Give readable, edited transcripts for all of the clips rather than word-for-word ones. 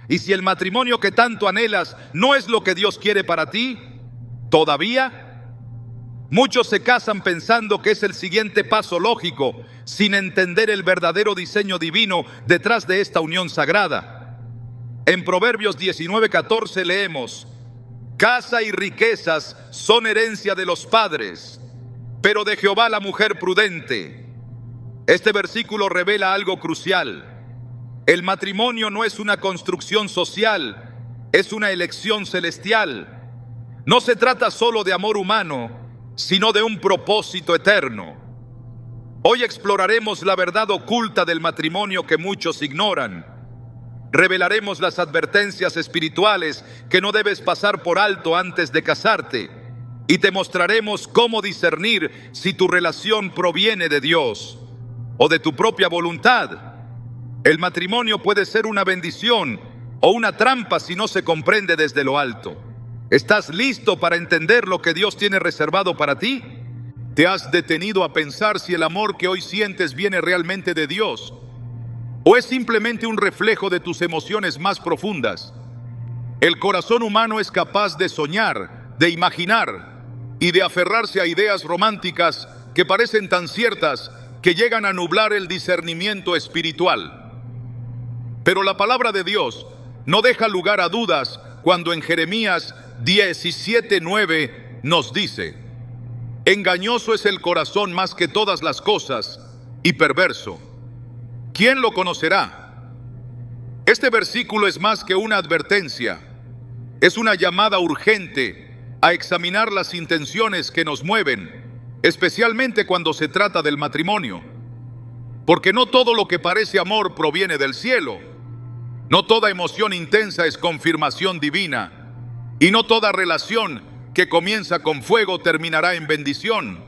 Y si el matrimonio que tanto anhelas no es lo que Dios quiere para ti, todavía, muchos se casan pensando que es el siguiente paso lógico, sin entender el verdadero diseño divino detrás de esta unión sagrada. En Proverbios 19:14 leemos: casa y riquezas son herencia de los padres, pero de Jehová la mujer prudente. Este versículo revela algo crucial. El matrimonio no es una construcción social, es una elección celestial. No se trata solo de amor humano, sino de un propósito eterno. Hoy exploraremos la verdad oculta del matrimonio que muchos ignoran. Revelaremos las advertencias espirituales que no debes pasar por alto antes de casarte, y te mostraremos cómo discernir si tu relación proviene de Dios o de tu propia voluntad. El matrimonio puede ser una bendición o una trampa si no se comprende desde lo alto. ¿Estás listo para entender lo que Dios tiene reservado para ti? ¿Te has detenido a pensar si el amor que hoy sientes viene realmente de Dios o es simplemente un reflejo de tus emociones más profundas? El corazón humano es capaz de soñar, de imaginar y de aferrarse a ideas románticas que parecen tan ciertas que llegan a nublar el discernimiento espiritual. Pero la palabra de Dios no deja lugar a dudas cuando en Jeremías 17:9 nos dice: engañoso es el corazón más que todas las cosas y perverso. ¿Quién lo conocerá? Este versículo es más que una advertencia, es una llamada urgente a examinar las intenciones que nos mueven, especialmente cuando se trata del matrimonio. Porque no todo lo que parece amor proviene del cielo. No toda emoción intensa es confirmación divina, y no toda relación que comienza con fuego terminará en bendición.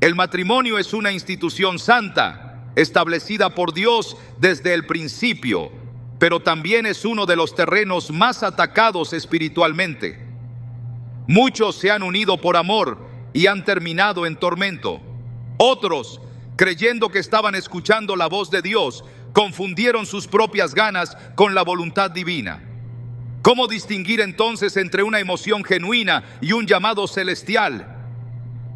El matrimonio es una institución santa, establecida por Dios desde el principio, pero también es uno de los terrenos más atacados espiritualmente. Muchos se han unido por amor y han terminado en tormento. Otros, creyendo que estaban escuchando la voz de Dios, confundieron sus propias ganas con la voluntad divina. ¿Cómo distinguir entonces entre una emoción genuina y un llamado celestial?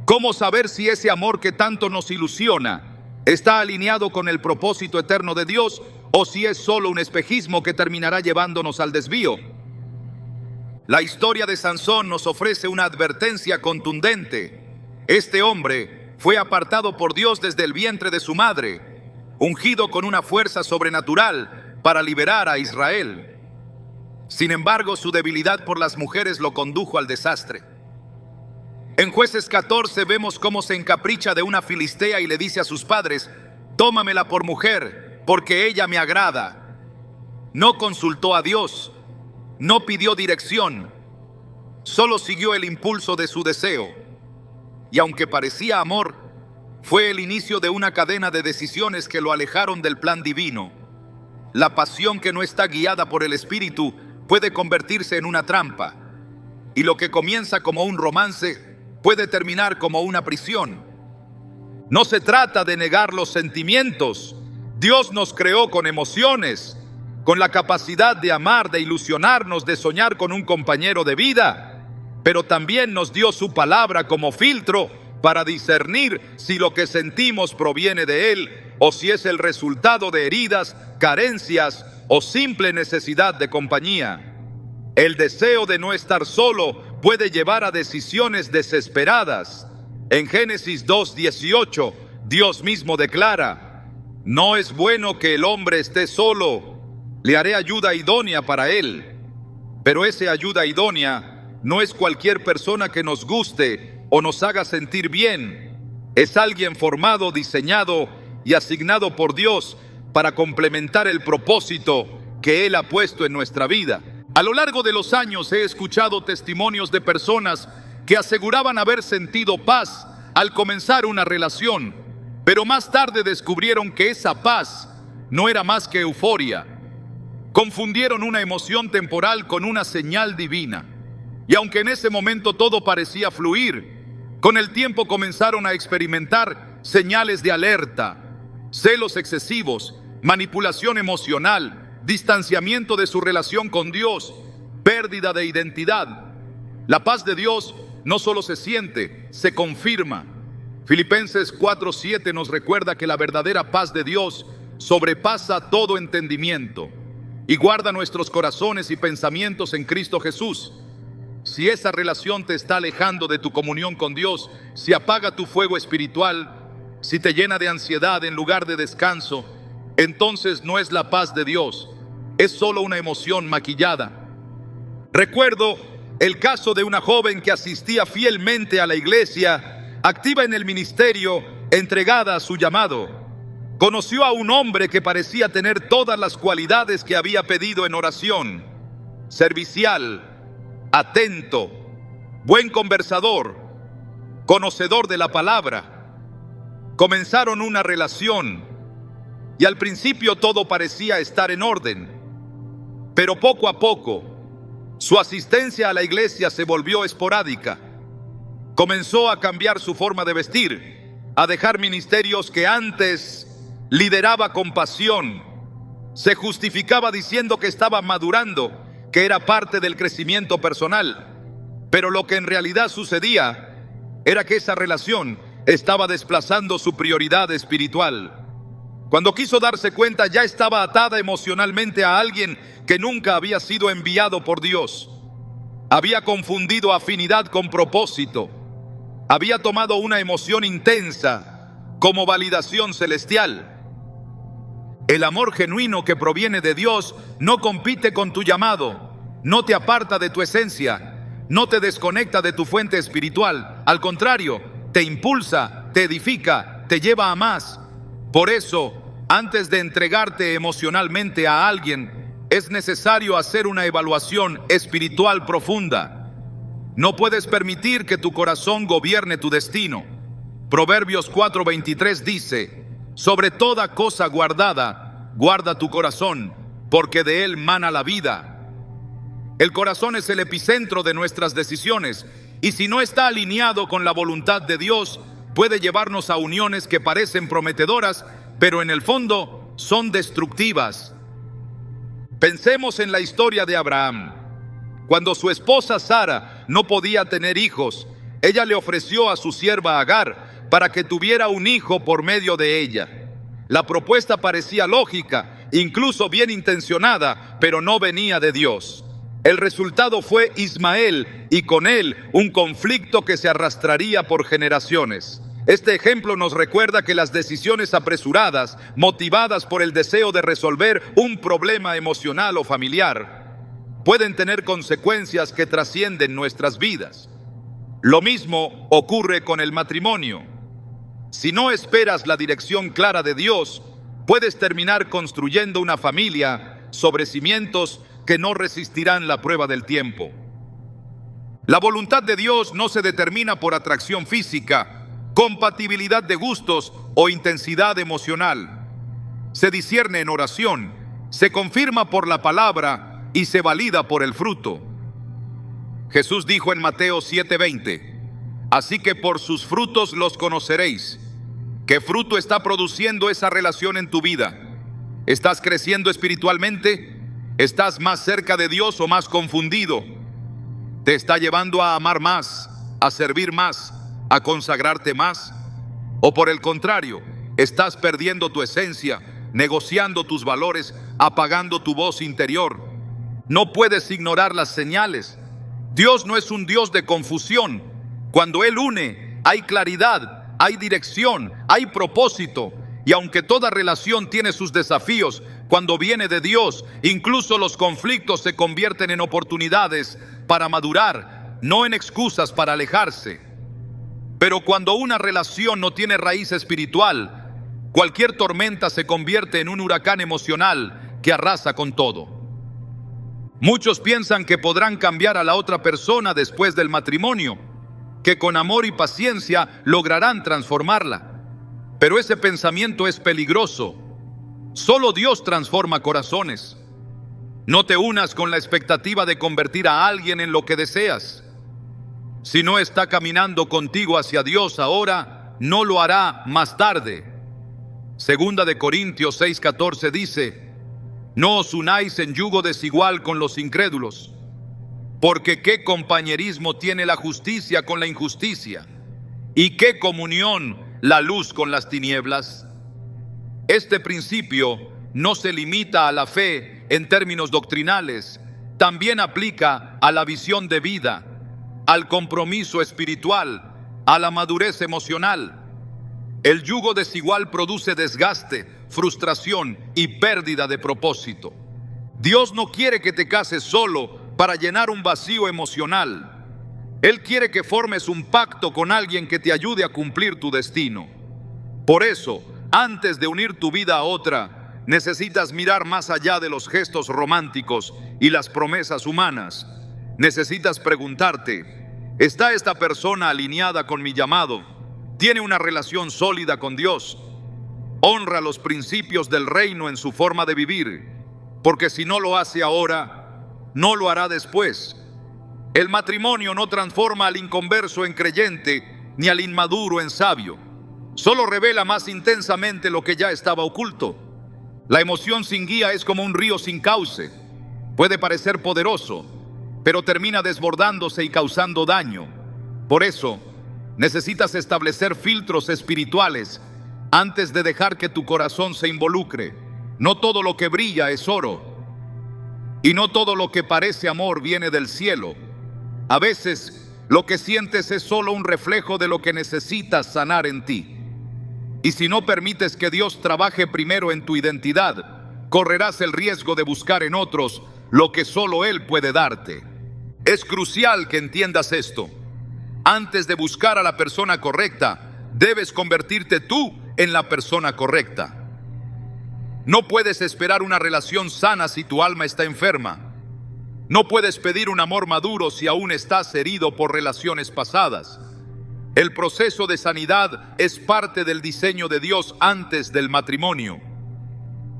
¿Cómo saber si ese amor que tanto nos ilusiona está alineado con el propósito eterno de Dios o si es solo un espejismo que terminará llevándonos al desvío? La historia de Sansón nos ofrece una advertencia contundente. Este hombre fue apartado por Dios desde el vientre de su madre, ungido con una fuerza sobrenatural para liberar a Israel. Sin embargo, su debilidad por las mujeres lo condujo al desastre. En Jueces 14 vemos cómo se encapricha de una filistea y le dice a sus padres: tómamela por mujer, porque ella me agrada. No consultó a Dios, no pidió dirección, solo siguió el impulso de su deseo. Y aunque parecía amor, fue el inicio de una cadena de decisiones que lo alejaron del plan divino. La pasión que no está guiada por el Espíritu puede convertirse en una trampa, y lo que comienza como un romance puede terminar como una prisión. No se trata de negar los sentimientos. Dios nos creó con emociones, con la capacidad de amar, de ilusionarnos, de soñar con un compañero de vida, pero también nos dio su palabra como filtro para discernir si lo que sentimos proviene de Él o si es el resultado de heridas, carencias o simple necesidad de compañía. El deseo de no estar solo puede llevar a decisiones desesperadas. En Génesis 2:18, Dios mismo declara: no es bueno que el hombre esté solo, le haré ayuda idónea para él. Pero esa ayuda idónea no es cualquier persona que nos guste o nos haga sentir bien. Es alguien formado, diseñado y asignado por Dios para complementar el propósito que Él ha puesto en nuestra vida. A lo largo de los años he escuchado testimonios de personas que aseguraban haber sentido paz al comenzar una relación, pero más tarde descubrieron que esa paz no era más que euforia. Confundieron una emoción temporal con una señal divina. Y aunque en ese momento todo parecía fluir, con el tiempo comenzaron a experimentar señales de alerta, celos excesivos, manipulación emocional, distanciamiento de su relación con Dios, pérdida de identidad. La paz de Dios no solo se siente, se confirma. Filipenses 4:7 nos recuerda que la verdadera paz de Dios sobrepasa todo entendimiento y guarda nuestros corazones y pensamientos en Cristo Jesús. Si esa relación te está alejando de tu comunión con Dios, si apaga tu fuego espiritual, si te llena de ansiedad en lugar de descanso, entonces no es la paz de Dios, es solo una emoción maquillada. Recuerdo el caso de una joven que asistía fielmente a la iglesia, activa en el ministerio, entregada a su llamado. Conoció a un hombre que parecía tener todas las cualidades que había pedido en oración: servicial, atento, buen conversador, conocedor de la palabra. Comenzaron una relación y al principio todo parecía estar en orden, pero poco a poco su asistencia a la iglesia se volvió esporádica. Comenzó a cambiar su forma de vestir, a dejar ministerios que antes lideraba con pasión. Se justificaba diciendo que estaba madurando, que era parte del crecimiento personal, pero lo que en realidad sucedía era que esa relación estaba desplazando su prioridad espiritual. Cuando quiso darse cuenta, ya estaba atada emocionalmente a alguien que nunca había sido enviado por Dios. Había confundido afinidad con propósito. Había tomado una emoción intensa como validación celestial. El amor genuino que proviene de Dios no compite con tu llamado, no te aparta de tu esencia, no te desconecta de tu fuente espiritual. Al contrario, te impulsa, te edifica, te lleva a más. Por eso, antes de entregarte emocionalmente a alguien, es necesario hacer una evaluación espiritual profunda. No puedes permitir que tu corazón gobierne tu destino. Proverbios 4:23 dice: sobre toda cosa guardada, guarda tu corazón, porque de él mana la vida. El corazón es el epicentro de nuestras decisiones, y si no está alineado con la voluntad de Dios, puede llevarnos a uniones que parecen prometedoras, pero en el fondo son destructivas. Pensemos en la historia de Abraham. Cuando su esposa Sara no podía tener hijos, ella le ofreció a su sierva Agar para que tuviera un hijo por medio de ella. La propuesta parecía lógica, incluso bien intencionada, pero no venía de Dios. El resultado fue Ismael y con él un conflicto que se arrastraría por generaciones. Este ejemplo nos recuerda que las decisiones apresuradas, motivadas por el deseo de resolver un problema emocional o familiar, pueden tener consecuencias que trascienden nuestras vidas. Lo mismo ocurre con el matrimonio. Si no esperas la dirección clara de Dios, puedes terminar construyendo una familia sobre cimientos que no resistirán la prueba del tiempo. La voluntad de Dios no se determina por atracción física, compatibilidad de gustos o intensidad emocional. Se discierne en oración, se confirma por la palabra y se valida por el fruto. Jesús dijo en Mateo 7:20: así que por sus frutos los conoceréis. ¿Qué fruto está produciendo esa relación en tu vida? ¿Estás creciendo espiritualmente? ¿Estás más cerca de Dios o más confundido? ¿Te está llevando a amar más, a servir más, a consagrarte más? ¿O por el contrario, estás perdiendo tu esencia, negociando tus valores, apagando tu voz interior? No puedes ignorar las señales. Dios no es un Dios de confusión. Cuando Él une, hay claridad, hay dirección, hay propósito. Y aunque toda relación tiene sus desafíos, cuando viene de Dios, incluso los conflictos se convierten en oportunidades para madurar, no en excusas para alejarse. Pero cuando una relación no tiene raíz espiritual, cualquier tormenta se convierte en un huracán emocional que arrasa con todo. Muchos piensan que podrán cambiar a la otra persona después del matrimonio, que con amor y paciencia lograrán transformarla. Pero ese pensamiento es peligroso. Solo Dios transforma corazones. No te unas con la expectativa de convertir a alguien en lo que deseas. Si no está caminando contigo hacia Dios ahora, no lo hará más tarde. Segunda de Corintios 6:14 dice: No os unáis en yugo desigual con los incrédulos, porque ¿qué compañerismo tiene la justicia con la injusticia? ¿Y qué comunión la luz con las tinieblas? Este principio no se limita a la fe en términos doctrinales, también aplica a la visión de vida, al compromiso espiritual, a la madurez emocional. El yugo desigual produce desgaste, frustración y pérdida de propósito. Dios no quiere que te cases solo para llenar un vacío emocional. Él quiere que formes un pacto con alguien que te ayude a cumplir tu destino. Por eso, antes de unir tu vida a otra, necesitas mirar más allá de los gestos románticos y las promesas humanas. Necesitas preguntarte, ¿está esta persona alineada con mi llamado? ¿Tiene una relación sólida con Dios? Honra los principios del reino en su forma de vivir, porque si no lo hace ahora, no lo hará después. El matrimonio no transforma al inconverso en creyente, ni al inmaduro en sabio. Solo revela más intensamente lo que ya estaba oculto. La emoción sin guía es como un río sin cauce. Puede parecer poderoso, pero termina desbordándose y causando daño. Por eso, necesitas establecer filtros espirituales antes de dejar que tu corazón se involucre. No todo lo que brilla es oro, y no todo lo que parece amor viene del cielo. A veces, lo que sientes es solo un reflejo de lo que necesitas sanar en ti. Y si no permites que Dios trabaje primero en tu identidad, correrás el riesgo de buscar en otros lo que solo Él puede darte. Es crucial que entiendas esto. Antes de buscar a la persona correcta, debes convertirte tú en la persona correcta. No puedes esperar una relación sana si tu alma está enferma. No puedes pedir un amor maduro si aún estás herido por relaciones pasadas. El proceso de sanidad es parte del diseño de Dios antes del matrimonio.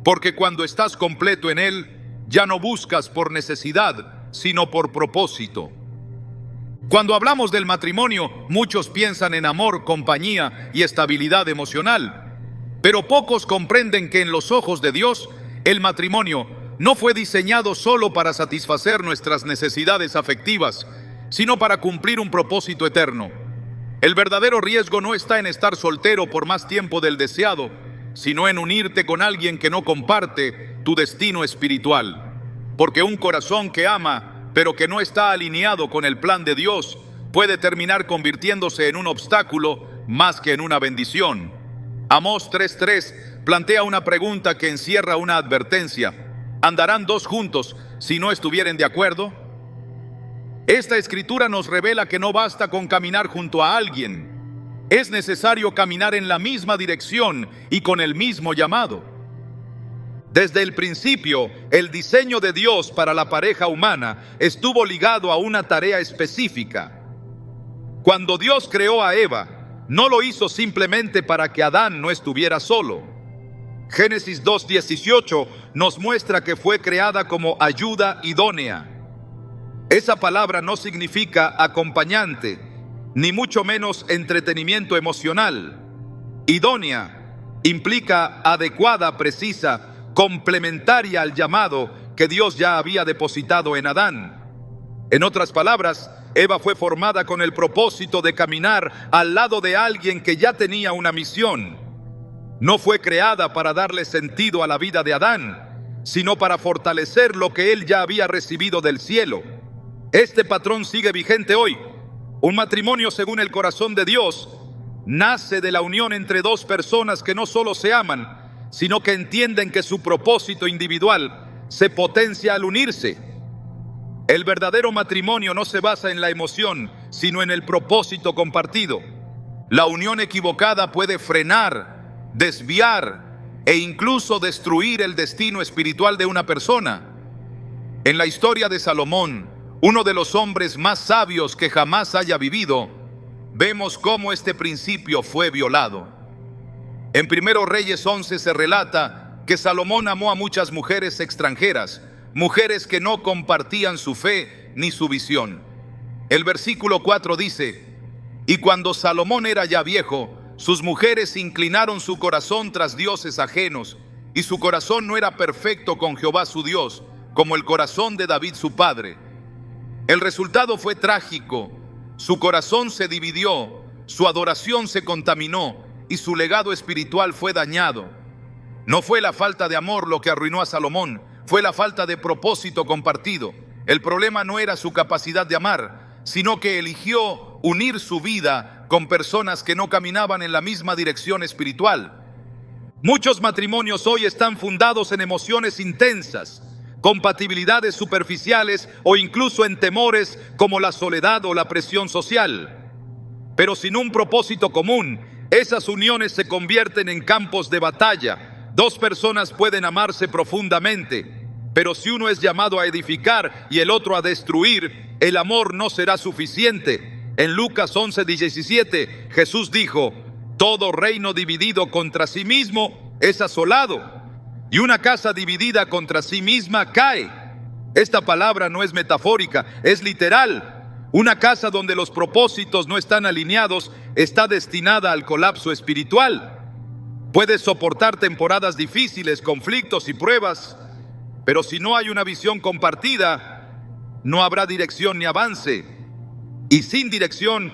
Porque cuando estás completo en Él, ya no buscas por necesidad, sino por propósito. Cuando hablamos del matrimonio, muchos piensan en amor, compañía y estabilidad emocional. Pero pocos comprenden que en los ojos de Dios, el matrimonio no fue diseñado solo para satisfacer nuestras necesidades afectivas, sino para cumplir un propósito eterno. El verdadero riesgo no está en estar soltero por más tiempo del deseado, sino en unirte con alguien que no comparte tu destino espiritual. Porque un corazón que ama, pero que no está alineado con el plan de Dios, puede terminar convirtiéndose en un obstáculo más que en una bendición. Amós 3:3 plantea una pregunta que encierra una advertencia. ¿Andarán dos juntos si no estuvieren de acuerdo? Esta escritura nos revela que no basta con caminar junto a alguien. Es necesario caminar en la misma dirección y con el mismo llamado. Desde el principio, el diseño de Dios para la pareja humana estuvo ligado a una tarea específica. Cuando Dios creó a Eva, no lo hizo simplemente para que Adán no estuviera solo. Génesis 2:18 nos muestra que fue creada como ayuda idónea. Esa palabra no significa acompañante, ni mucho menos entretenimiento emocional. Idónea implica adecuada, precisa, complementaria al llamado que Dios ya había depositado en Adán. En otras palabras, Eva fue formada con el propósito de caminar al lado de alguien que ya tenía una misión. No fue creada para darle sentido a la vida de Adán, sino para fortalecer lo que él ya había recibido del cielo. Este patrón sigue vigente hoy. Un matrimonio según el corazón de Dios nace de la unión entre dos personas que no solo se aman, sino que entienden que su propósito individual se potencia al unirse. El verdadero matrimonio no se basa en la emoción, sino en el propósito compartido. La unión equivocada puede frenar, desviar e incluso destruir el destino espiritual de una persona. En la historia de Salomón, uno de los hombres más sabios que jamás haya vivido, vemos cómo este principio fue violado. En 1 Reyes 11 se relata que Salomón amó a muchas mujeres extranjeras, mujeres que no compartían su fe ni su visión. El versículo 4 dice: y cuando Salomón era ya viejo, sus mujeres inclinaron su corazón tras dioses ajenos y su corazón no era perfecto con Jehová su Dios, como el corazón de David su padre. El resultado fue trágico. Su corazón se dividió, su adoración se contaminó y su legado espiritual fue dañado. No fue la falta de amor lo que arruinó a Salomón, fue la falta de propósito compartido. El problema no era su capacidad de amar, sino que eligió unir su vida con personas que no caminaban en la misma dirección espiritual. Muchos matrimonios hoy están fundados en emociones intensas, compatibilidades superficiales o incluso en temores como la soledad o la presión social. Pero sin un propósito común, esas uniones se convierten en campos de batalla. Dos personas pueden amarse profundamente, pero si uno es llamado a edificar y el otro a destruir, el amor no será suficiente. En Lucas 11:17, Jesús dijo: todo reino dividido contra sí mismo es asolado, y una casa dividida contra sí misma cae. Esta palabra no es metafórica, es literal. Una casa donde los propósitos no están alineados está destinada al colapso espiritual. Puedes soportar temporadas difíciles, conflictos y pruebas, pero si no hay una visión compartida, no habrá dirección ni avance. Y sin dirección,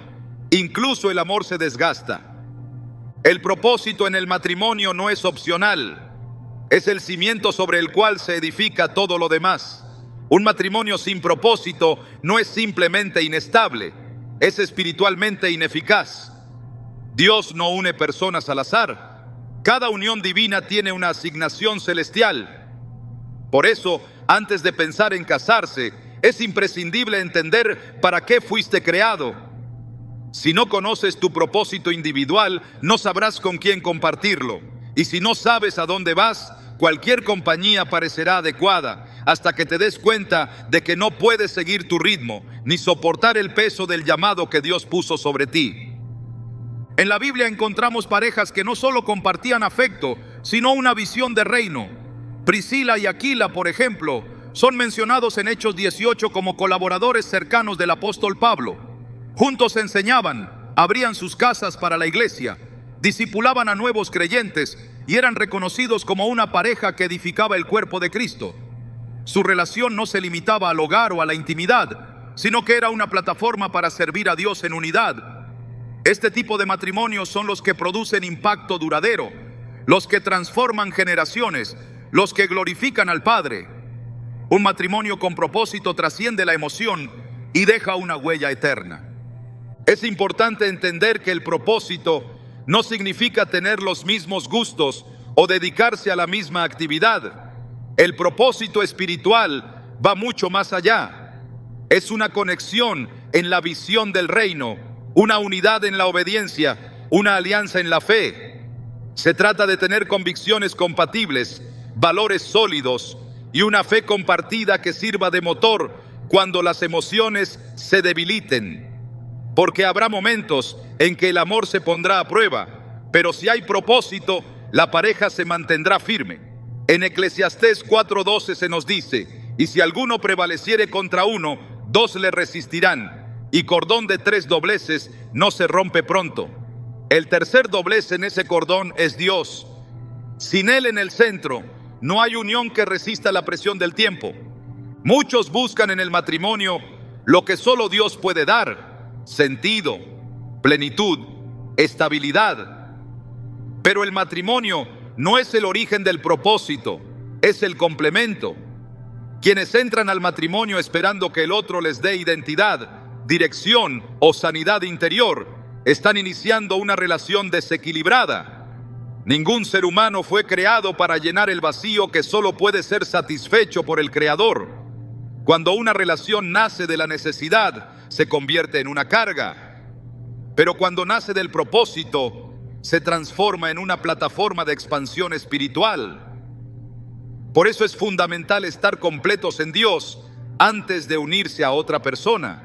incluso el amor se desgasta. El propósito en el matrimonio no es opcional, es el cimiento sobre el cual se edifica todo lo demás. Un matrimonio sin propósito no es simplemente inestable, es espiritualmente ineficaz. Dios no une personas al azar. Cada unión divina tiene una asignación celestial. Por eso, antes de pensar en casarse, es imprescindible entender para qué fuiste creado. Si no conoces tu propósito individual, no sabrás con quién compartirlo. Y si no sabes a dónde vas, cualquier compañía parecerá adecuada, hasta que te des cuenta de que no puedes seguir tu ritmo, ni soportar el peso del llamado que Dios puso sobre ti. En la Biblia encontramos parejas que no solo compartían afecto, sino una visión de reino. Priscila y Aquila, por ejemplo, son mencionados en Hechos 18 como colaboradores cercanos del apóstol Pablo. Juntos enseñaban, abrían sus casas para la iglesia, discipulaban a nuevos creyentes y eran reconocidos como una pareja que edificaba el cuerpo de Cristo. Su relación no se limitaba al hogar o a la intimidad, sino que era una plataforma para servir a Dios en unidad. Este tipo de matrimonios son los que producen impacto duradero, los que transforman generaciones, los que glorifican al Padre. Un matrimonio con propósito trasciende la emoción y deja una huella eterna. Es importante entender que el propósito no significa tener los mismos gustos o dedicarse a la misma actividad. El propósito espiritual va mucho más allá. Es una conexión en la visión del reino, una unidad en la obediencia, una alianza en la fe. Se trata de tener convicciones compatibles, valores sólidos y una fe compartida que sirva de motor cuando las emociones se debiliten. Porque habrá momentos en que el amor se pondrá a prueba, pero si hay propósito, la pareja se mantendrá firme. En Eclesiastés 4:12 se nos dice: y si alguno prevaleciere contra uno, dos le resistirán, y cordón de 3 dobleces no se rompe pronto. El tercer doblez en ese cordón es Dios. Sin Él en el centro, no hay unión que resista la presión del tiempo. Muchos buscan en el matrimonio lo que solo Dios puede dar: sentido, plenitud, estabilidad. Pero el matrimonio no es el origen del propósito, es el complemento. Quienes entran al matrimonio esperando que el otro les dé identidad, dirección o sanidad interior, están iniciando una relación desequilibrada. Ningún ser humano fue creado para llenar el vacío que solo puede ser satisfecho por el Creador. Cuando una relación nace de la necesidad, se convierte en una carga. Pero cuando nace del propósito, se transforma en una plataforma de expansión espiritual. Por eso es fundamental estar completos en Dios antes de unirse a otra persona.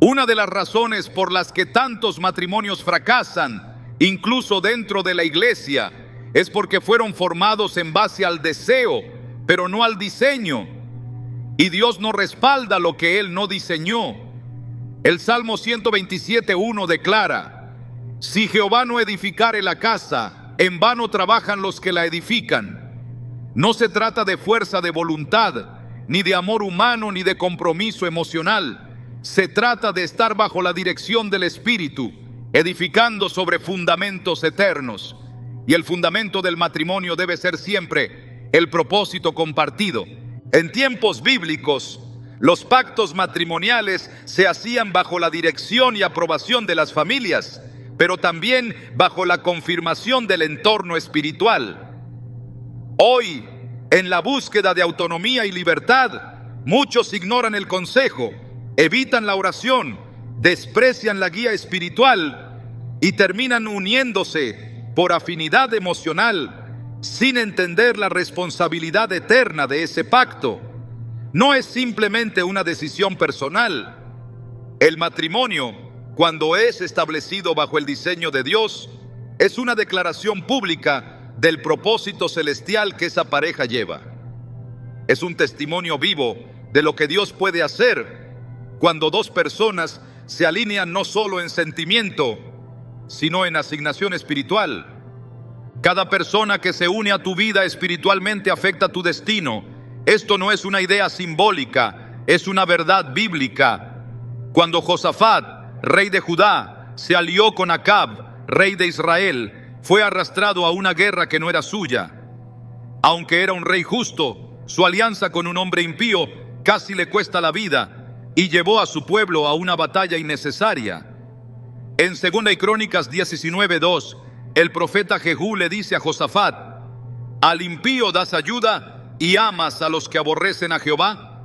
Una de las razones por las que tantos matrimonios fracasan, incluso dentro de la iglesia, es porque fueron formados en base al deseo, pero no al diseño. Y Dios no respalda lo que Él no diseñó. El Salmo 127:1 declara: si Jehová no edificare la casa, en vano trabajan los que la edifican. No se trata de fuerza de voluntad, ni de amor humano, ni de compromiso emocional. Se trata de estar bajo la dirección del Espíritu, edificando sobre fundamentos eternos. Y el fundamento del matrimonio debe ser siempre el propósito compartido. En tiempos bíblicos, los pactos matrimoniales se hacían bajo la dirección y aprobación de las familias, pero también bajo la confirmación del entorno espiritual. Hoy, en la búsqueda de autonomía y libertad, muchos ignoran el consejo, evitan la oración, desprecian la guía espiritual y terminan uniéndose por afinidad emocional, sin entender la responsabilidad eterna de ese pacto. No es simplemente una decisión personal. El matrimonio, cuando es establecido bajo el diseño de Dios, es una declaración pública del propósito celestial que esa pareja lleva. Es un testimonio vivo de lo que Dios puede hacer cuando dos personas se alinean no solo en sentimiento, sino en asignación espiritual. Cada persona que se une a tu vida espiritualmente afecta tu destino. Esto no es una idea simbólica, es una verdad bíblica. Cuando Josafat, rey de Judá, se alió con Acab, rey de Israel, fue arrastrado a una guerra que no era suya. Aunque era un rey justo, su alianza con un hombre impío casi le cuesta la vida y llevó a su pueblo a una batalla innecesaria. En 2 Crónicas 19:2, el profeta Jehú le dice a Josafat: ¿al impío das ayuda y amas a los que aborrecen a Jehová?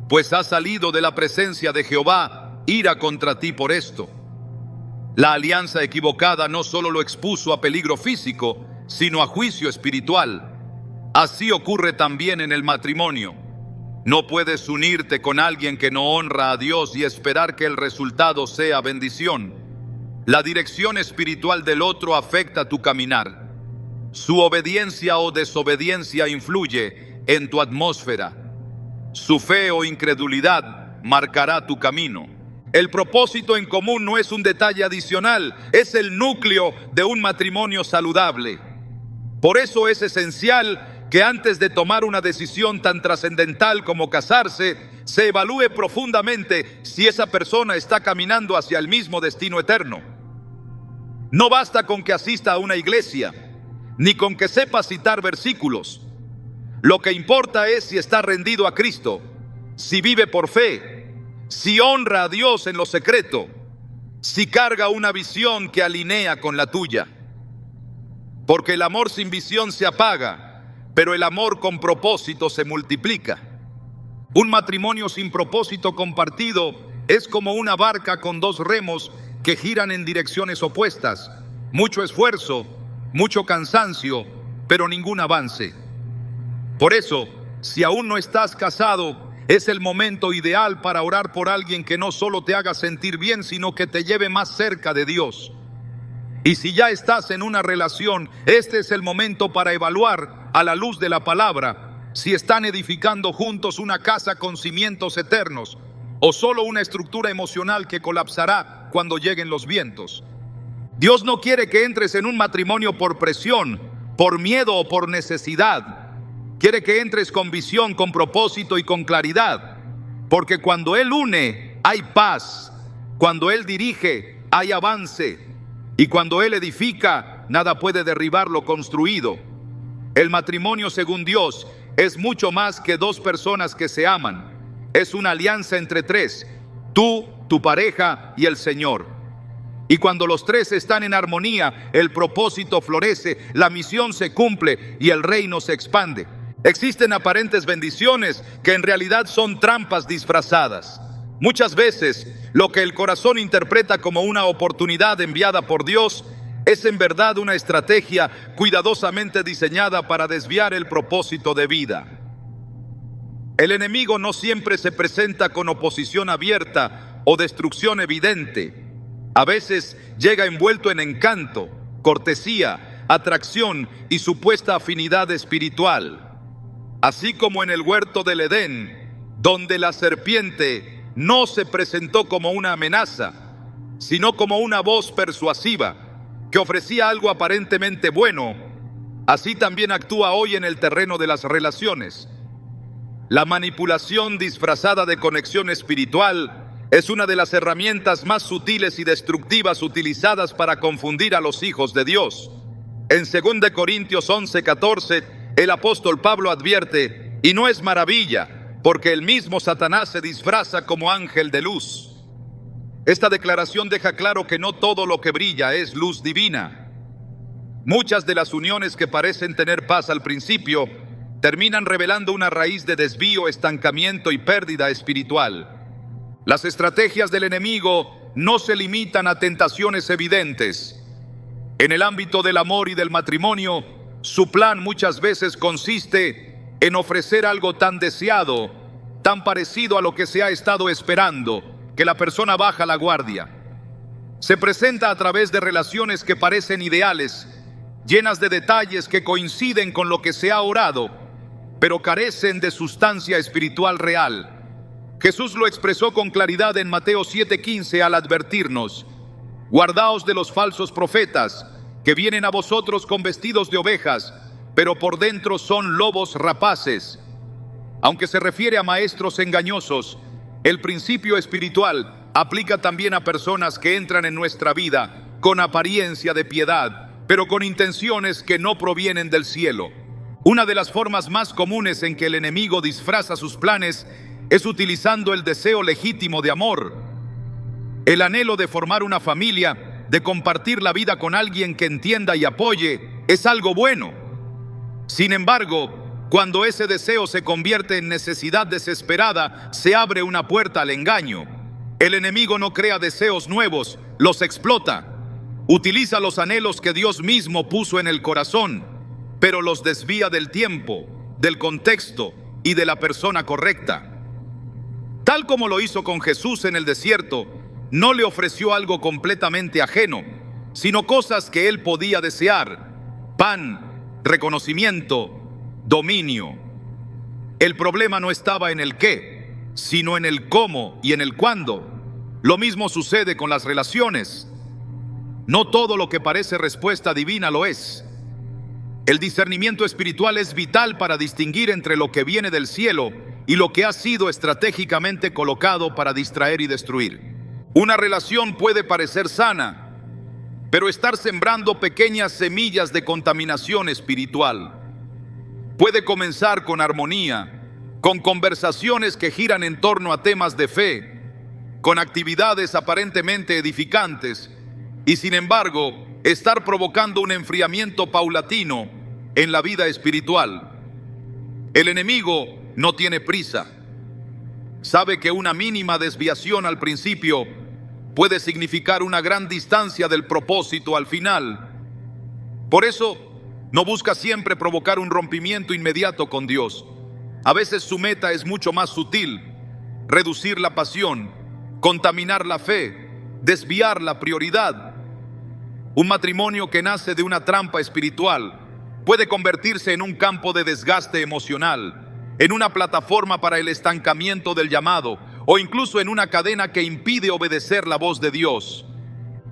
Pues ha salido de la presencia de Jehová ira contra ti por esto. La alianza equivocada no solo lo expuso a peligro físico, sino a juicio espiritual. Así ocurre también en el matrimonio. No puedes unirte con alguien que no honra a Dios y esperar que el resultado sea bendición. La dirección espiritual del otro afecta tu caminar. Su obediencia o desobediencia influye en tu atmósfera. Su fe o incredulidad marcará tu camino. El propósito en común no es un detalle adicional, es el núcleo de un matrimonio saludable. Por eso es esencial que antes de tomar una decisión tan trascendental como casarse, se evalúe profundamente si esa persona está caminando hacia el mismo destino eterno. No basta con que asista a una iglesia, ni con que sepa citar versículos. Lo que importa es si está rendido a Cristo, si vive por fe, si honra a Dios en lo secreto, si carga una visión que alinea con la tuya. Porque el amor sin visión se apaga, pero el amor con propósito se multiplica. Un matrimonio sin propósito compartido es como una barca con dos remos que giran en direcciones opuestas. Mucho esfuerzo, mucho cansancio, pero ningún avance. Por eso, si aún no estás casado, es el momento ideal para orar por alguien que no solo te haga sentir bien, sino que te lleve más cerca de Dios. Y si ya estás en una relación, este es el momento para evaluar a la luz de la palabra si están edificando juntos una casa con cimientos eternos o solo una estructura emocional que colapsará cuando lleguen los vientos. Dios no quiere que entres en un matrimonio por presión, por miedo o por necesidad. Quiere que entres con visión, con propósito y con claridad. Porque cuando Él une, hay paz. Cuando Él dirige, hay avance. Y cuando Él edifica, nada puede derribar lo construido. El matrimonio, según Dios, es mucho más que dos personas que se aman. Es una alianza entre tres: tú, tu pareja y el Señor. Y cuando los tres están en armonía, el propósito florece, la misión se cumple y el reino se expande. Existen aparentes bendiciones que en realidad son trampas disfrazadas. Muchas veces, lo que el corazón interpreta como una oportunidad enviada por Dios es en verdad una estrategia cuidadosamente diseñada para desviar el propósito de vida. El enemigo no siempre se presenta con oposición abierta o destrucción evidente. A veces llega envuelto en encanto, cortesía, atracción y supuesta afinidad espiritual. Así como en el huerto del Edén, donde la serpiente no se presentó como una amenaza, sino como una voz persuasiva. que ofrecía algo aparentemente bueno, así también actúa hoy en el terreno de las relaciones. La manipulación disfrazada de conexión espiritual es una de las herramientas más sutiles y destructivas utilizadas para confundir a los hijos de Dios. En 2 Corintios 11:14, el apóstol Pablo advierte: y no es maravilla, porque el mismo Satanás se disfraza como ángel de luz. Esta declaración deja claro que no todo lo que brilla es luz divina. Muchas de las uniones que parecen tener paz al principio terminan revelando una raíz de desvío, estancamiento y pérdida espiritual. Las estrategias del enemigo no se limitan a tentaciones evidentes. En el ámbito del amor y del matrimonio, su plan muchas veces consiste en ofrecer algo tan deseado, tan parecido a lo que se ha estado esperando, que la persona baja la guardia. Se presenta a través de relaciones que parecen ideales, llenas de detalles que coinciden con lo que se ha orado, pero carecen de sustancia espiritual real. Jesús lo expresó con claridad en Mateo 7:15 al advertirnos: guardaos de los falsos profetas, que vienen a vosotros con vestidos de ovejas, pero por dentro son lobos rapaces. Aunque se refiere a maestros engañosos, el principio espiritual aplica también a personas que entran en nuestra vida con apariencia de piedad, pero con intenciones que no provienen del cielo. Una de las formas más comunes en que el enemigo disfraza sus planes es utilizando el deseo legítimo de amor. El anhelo de formar una familia, de compartir la vida con alguien que entienda y apoye, es algo bueno. Sin embargo, cuando ese deseo se convierte en necesidad desesperada, se abre una puerta al engaño. El enemigo no crea deseos nuevos, los explota. Utiliza los anhelos que Dios mismo puso en el corazón, pero los desvía del tiempo, del contexto y de la persona correcta. Tal como lo hizo con Jesús en el desierto, no le ofreció algo completamente ajeno, sino cosas que él podía desear: pan, reconocimiento, dominio. El problema no estaba en el qué, sino en el cómo y en el cuándo. Lo mismo sucede con las relaciones. No todo lo que parece respuesta divina lo es. El discernimiento espiritual es vital para distinguir entre lo que viene del cielo y lo que ha sido estratégicamente colocado para distraer y destruir. Una relación puede parecer sana, pero estar sembrando pequeñas semillas de contaminación espiritual. Puede comenzar con armonía, con conversaciones que giran en torno a temas de fe, con actividades aparentemente edificantes, y sin embargo, estar provocando un enfriamiento paulatino en la vida espiritual. El enemigo no tiene prisa. Sabe que una mínima desviación al principio puede significar una gran distancia del propósito al final. Por eso, no busca siempre provocar un rompimiento inmediato con Dios. A veces su meta es mucho más sutil: reducir la pasión, contaminar la fe, desviar la prioridad. Un matrimonio que nace de una trampa espiritual puede convertirse en un campo de desgaste emocional, en una plataforma para el estancamiento del llamado, o incluso en una cadena que impide obedecer la voz de Dios.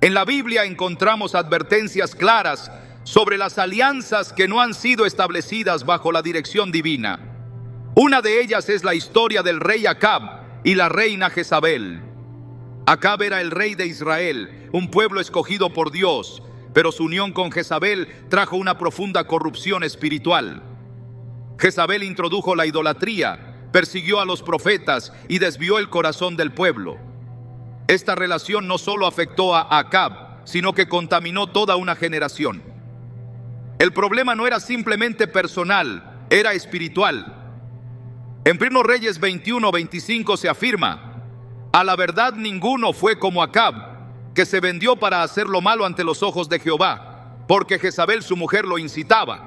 En la Biblia encontramos advertencias claras sobre las alianzas que no han sido establecidas bajo la dirección divina. Una de ellas es la historia del rey Acab y la reina Jezabel. Acab era el rey de Israel, un pueblo escogido por Dios, pero su unión con Jezabel trajo una profunda corrupción espiritual. Jezabel introdujo la idolatría, persiguió a los profetas y desvió el corazón del pueblo. Esta relación no solo afectó a Acab, sino que contaminó toda una generación. El problema no era simplemente personal, era espiritual. En 1 Reyes 21:25 se afirma: a la verdad ninguno fue como Acab, que se vendió para hacer lo malo ante los ojos de Jehová, porque Jezabel su mujer lo incitaba.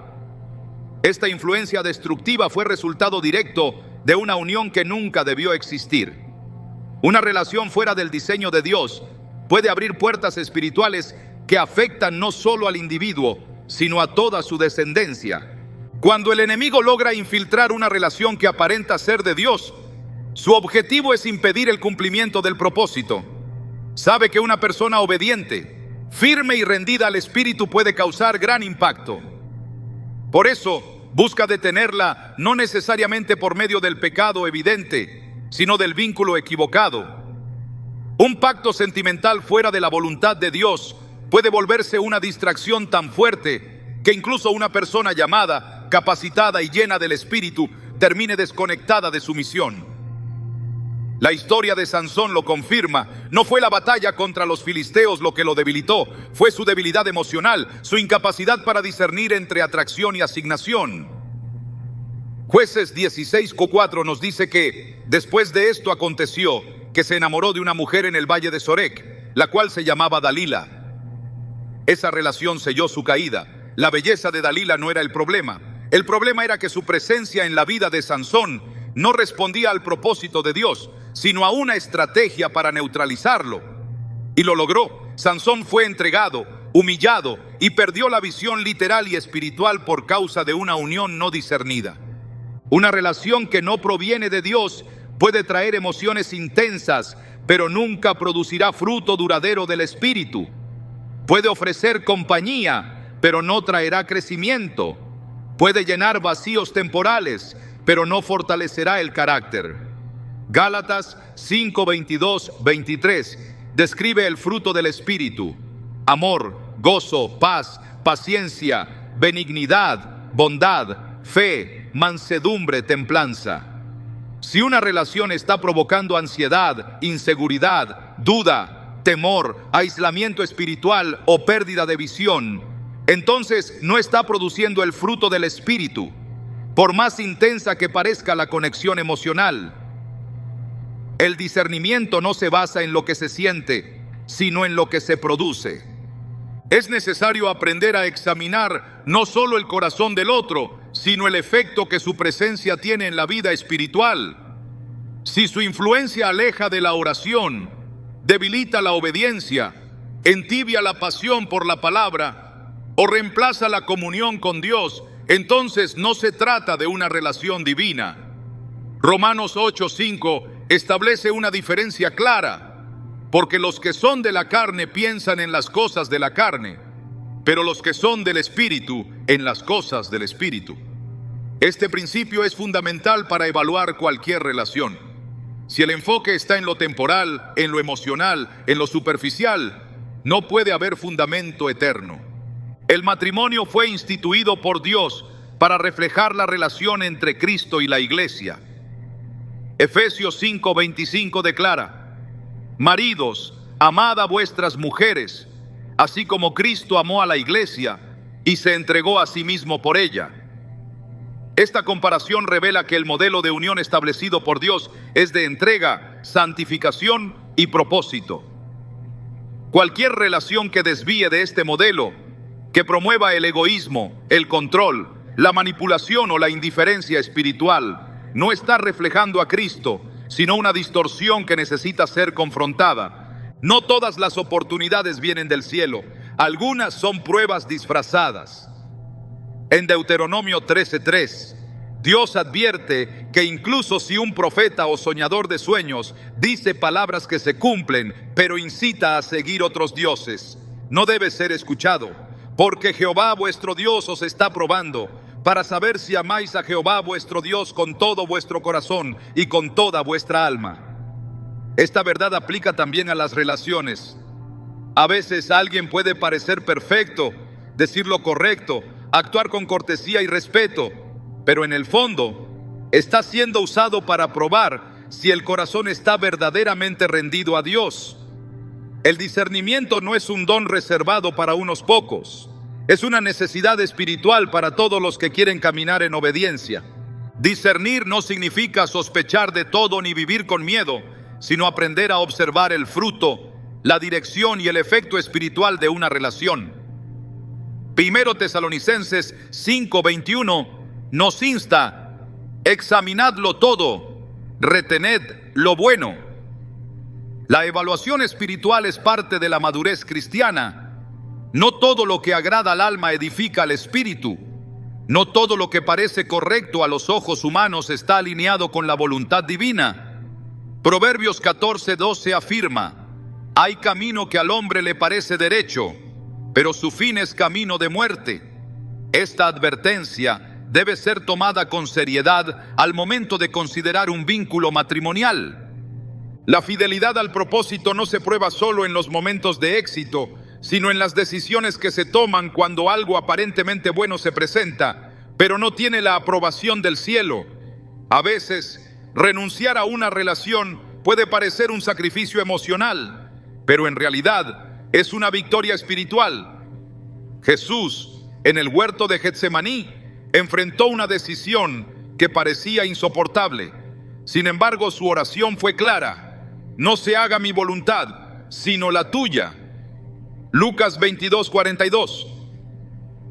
Esta influencia destructiva fue resultado directo de una unión que nunca debió existir. Una relación fuera del diseño de Dios puede abrir puertas espirituales que afectan no solo al individuo, sino a toda su descendencia. Cuando el enemigo logra infiltrar una relación que aparenta ser de Dios, su objetivo es impedir el cumplimiento del propósito. Sabe que una persona obediente, firme y rendida al espíritu puede causar gran impacto. Por eso, busca detenerla no necesariamente por medio del pecado evidente, sino del vínculo equivocado. Un pacto sentimental fuera de la voluntad de Dios puede volverse una distracción tan fuerte que incluso una persona llamada, capacitada y llena del Espíritu termine desconectada de su misión. La historia de Sansón lo confirma. No fue la batalla contra los filisteos lo que lo debilitó, fue su debilidad emocional, su incapacidad para discernir entre atracción y asignación. Jueces 16:4 nos dice que después de esto aconteció que se enamoró de una mujer en el valle de Sorek, la cual se llamaba Dalila. Esa relación selló su caída. La belleza de Dalila no era el problema. El problema era que su presencia en la vida de Sansón no respondía al propósito de Dios, sino a una estrategia para neutralizarlo. Y lo logró. Sansón fue entregado, humillado y perdió la visión literal y espiritual por causa de una unión no discernida. Una relación que no proviene de Dios puede traer emociones intensas, pero nunca producirá fruto duradero del Espíritu. Puede ofrecer compañía, pero no traerá crecimiento. Puede llenar vacíos temporales, pero no fortalecerá el carácter. Gálatas 5:22-23 describe el fruto del Espíritu: amor, gozo, paz, paciencia, benignidad, bondad, fe, mansedumbre, templanza. Si una relación está provocando ansiedad, inseguridad, duda, temor, aislamiento espiritual o pérdida de visión, entonces no está produciendo el fruto del Espíritu, por más intensa que parezca la conexión emocional. El discernimiento no se basa en lo que se siente, sino en lo que se produce. Es necesario aprender a examinar no solo el corazón del otro, sino el efecto que su presencia tiene en la vida espiritual. Si su influencia aleja de la oración, debilita la obediencia, entibia la pasión por la palabra o reemplaza la comunión con Dios, entonces no se trata de una relación divina. Romanos 8:5 establece una diferencia clara, porque los que son de la carne piensan en las cosas de la carne, pero los que son del Espíritu en las cosas del Espíritu. Este principio es fundamental para evaluar cualquier relación. Si el enfoque está en lo temporal, en lo emocional, en lo superficial, no puede haber fundamento eterno. El matrimonio fue instituido por Dios para reflejar la relación entre Cristo y la iglesia. Efesios 5:25 declara: maridos, amad a vuestras mujeres, así como Cristo amó a la iglesia y se entregó a sí mismo por ella. Esta comparación revela que el modelo de unión establecido por Dios es de entrega, santificación y propósito. Cualquier relación que desvíe de este modelo, que promueva el egoísmo, el control, la manipulación o la indiferencia espiritual, no está reflejando a Cristo, sino una distorsión que necesita ser confrontada. No todas las oportunidades vienen del cielo, algunas son pruebas disfrazadas. En Deuteronomio 13:3, Dios advierte que incluso si un profeta o soñador de sueños dice palabras que se cumplen, pero incita a seguir otros dioses, no debe ser escuchado, porque Jehová vuestro Dios os está probando, para saber si amáis a Jehová vuestro Dios con todo vuestro corazón y con toda vuestra alma. Esta verdad aplica también a las relaciones. A veces alguien puede parecer perfecto, decir lo correcto, actuar con cortesía y respeto, pero en el fondo está siendo usado para probar si el corazón está verdaderamente rendido a Dios. El discernimiento no es un don reservado para unos pocos. Es una necesidad espiritual para todos los que quieren caminar en obediencia. Discernir no significa sospechar de todo ni vivir con miedo, sino aprender a observar el fruto, la dirección y el efecto espiritual de una relación. Primero Tesalonicenses 5:21 nos insta: examinadlo todo, retened lo bueno. La evaluación espiritual es parte de la madurez cristiana. No todo lo que agrada al alma edifica al espíritu. No todo lo que parece correcto a los ojos humanos está alineado con la voluntad divina. Proverbios 14:12 afirma: hay camino que al hombre le parece derecho, pero su fin es camino de muerte. Esta advertencia debe ser tomada con seriedad al momento de considerar un vínculo matrimonial. La fidelidad al propósito no se prueba solo en los momentos de éxito, sino en las decisiones que se toman cuando algo aparentemente bueno se presenta, pero no tiene la aprobación del cielo. A veces, renunciar a una relación puede parecer un sacrificio emocional, pero en realidad es una victoria espiritual. Jesús, en el huerto de Getsemaní, enfrentó una decisión que parecía insoportable. Sin embargo, su oración fue clara: no se haga mi voluntad, sino la tuya. Lucas 22:42.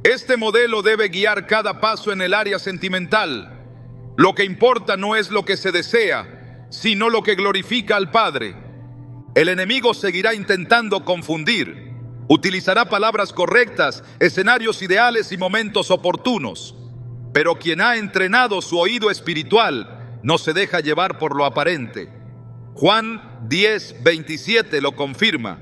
Este modelo debe guiar cada paso en el área sentimental. Lo que importa no es lo que se desea, sino lo que glorifica al Padre. El enemigo seguirá intentando confundir. Utilizará palabras correctas, escenarios ideales y momentos oportunos. Pero quien ha entrenado su oído espiritual no se deja llevar por lo aparente. Juan 10:27 lo confirma: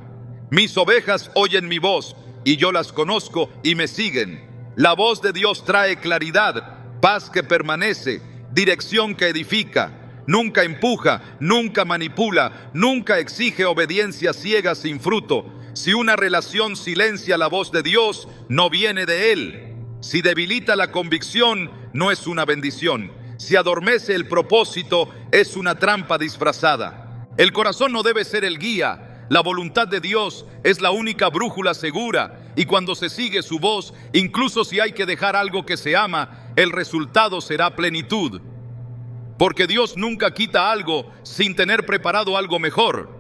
mis ovejas oyen mi voz, y yo las conozco y me siguen. La voz de Dios trae claridad, paz que permanece, dirección que edifica. Nunca empuja, nunca manipula, nunca exige obediencia ciega sin fruto. Si una relación silencia la voz de Dios, no viene de Él. Si debilita la convicción, no es una bendición. Si adormece el propósito, es una trampa disfrazada. El corazón no debe ser el guía. La voluntad de Dios es la única brújula segura, y cuando se sigue su voz, incluso si hay que dejar algo que se ama, el resultado será plenitud. Porque Dios nunca quita algo sin tener preparado algo mejor.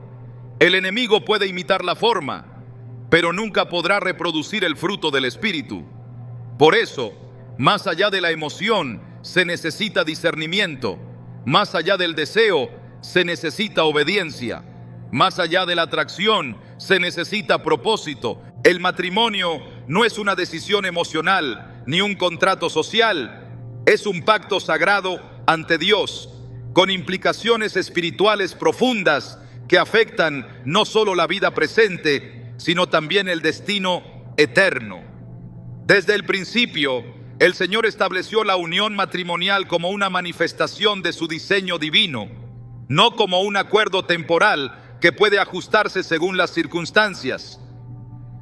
El enemigo puede imitar la forma, pero nunca podrá reproducir el fruto del Espíritu. Por eso, más allá de la emoción, se necesita discernimiento. Más allá del deseo, se necesita obediencia. Más allá de la atracción, se necesita propósito. El matrimonio no es una decisión emocional, ni un contrato social. Es un pacto sagrado ante Dios, con implicaciones espirituales profundas que afectan no solo la vida presente, sino también el destino eterno. Desde el principio, el Señor estableció la unión matrimonial como una manifestación de su diseño divino, no como un acuerdo temporal que puede ajustarse según las circunstancias.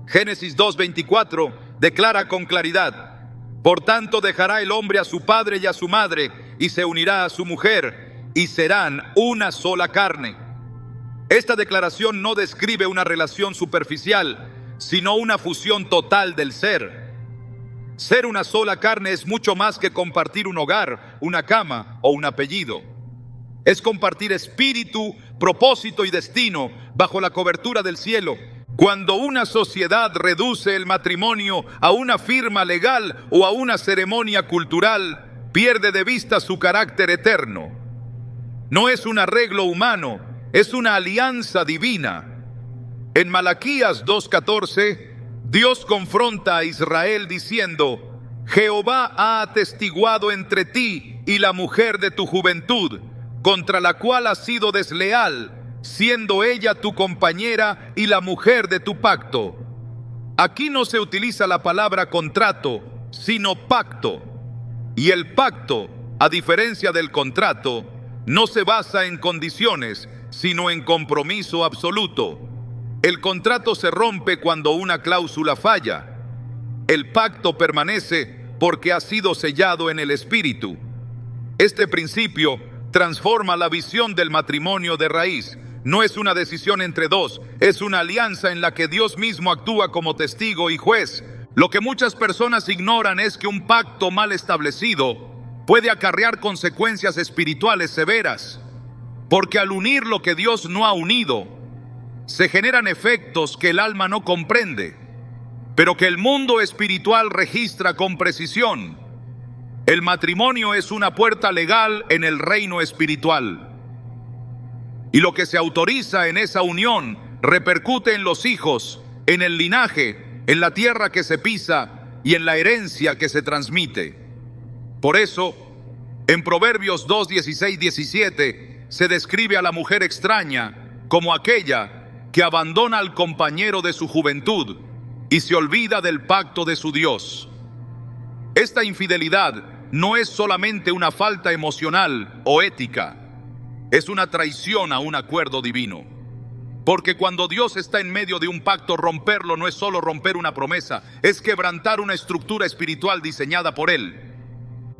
Génesis 2:24 declara con claridad: por tanto dejará el hombre a su padre y a su madre, y se unirá a su mujer, y serán una sola carne. Esta declaración no describe una relación superficial, sino una fusión total del ser. Ser una sola carne es mucho más que compartir un hogar, una cama o un apellido. Es compartir espíritu, propósito y destino bajo la cobertura del cielo. Cuando una sociedad reduce el matrimonio a una firma legal o a una ceremonia cultural, pierde de vista su carácter eterno. No es un arreglo humano, es una alianza divina. En Malaquías 2:14, Dios confronta a Israel diciendo: Jehová ha atestiguado entre ti y la mujer de tu juventud, contra la cual has sido desleal, siendo ella tu compañera y la mujer de tu pacto. Aquí no se utiliza la palabra contrato, sino pacto. Y el pacto, a diferencia del contrato, no se basa en condiciones, sino en compromiso absoluto. El contrato se rompe cuando una cláusula falla. El pacto permanece porque ha sido sellado en el Espíritu. Este principio transforma la visión del matrimonio de raíz. No es una decisión entre dos, es una alianza en la que Dios mismo actúa como testigo y juez. Lo que muchas personas ignoran es que un pacto mal establecido puede acarrear consecuencias espirituales severas, porque al unir lo que Dios no ha unido, se generan efectos que el alma no comprende, pero que el mundo espiritual registra con precisión. El matrimonio es una puerta legal en el reino espiritual. Y lo que se autoriza en esa unión repercute en los hijos, en el linaje, en la tierra que se pisa y en la herencia que se transmite. Por eso, en Proverbios 2:16-17 se describe a la mujer extraña como aquella que abandona al compañero de su juventud y se olvida del pacto de su Dios. Esta infidelidad no es solamente una falta emocional o ética, es una traición a un acuerdo divino. Porque cuando Dios está en medio de un pacto, romperlo no es solo romper una promesa, es quebrantar una estructura espiritual diseñada por Él.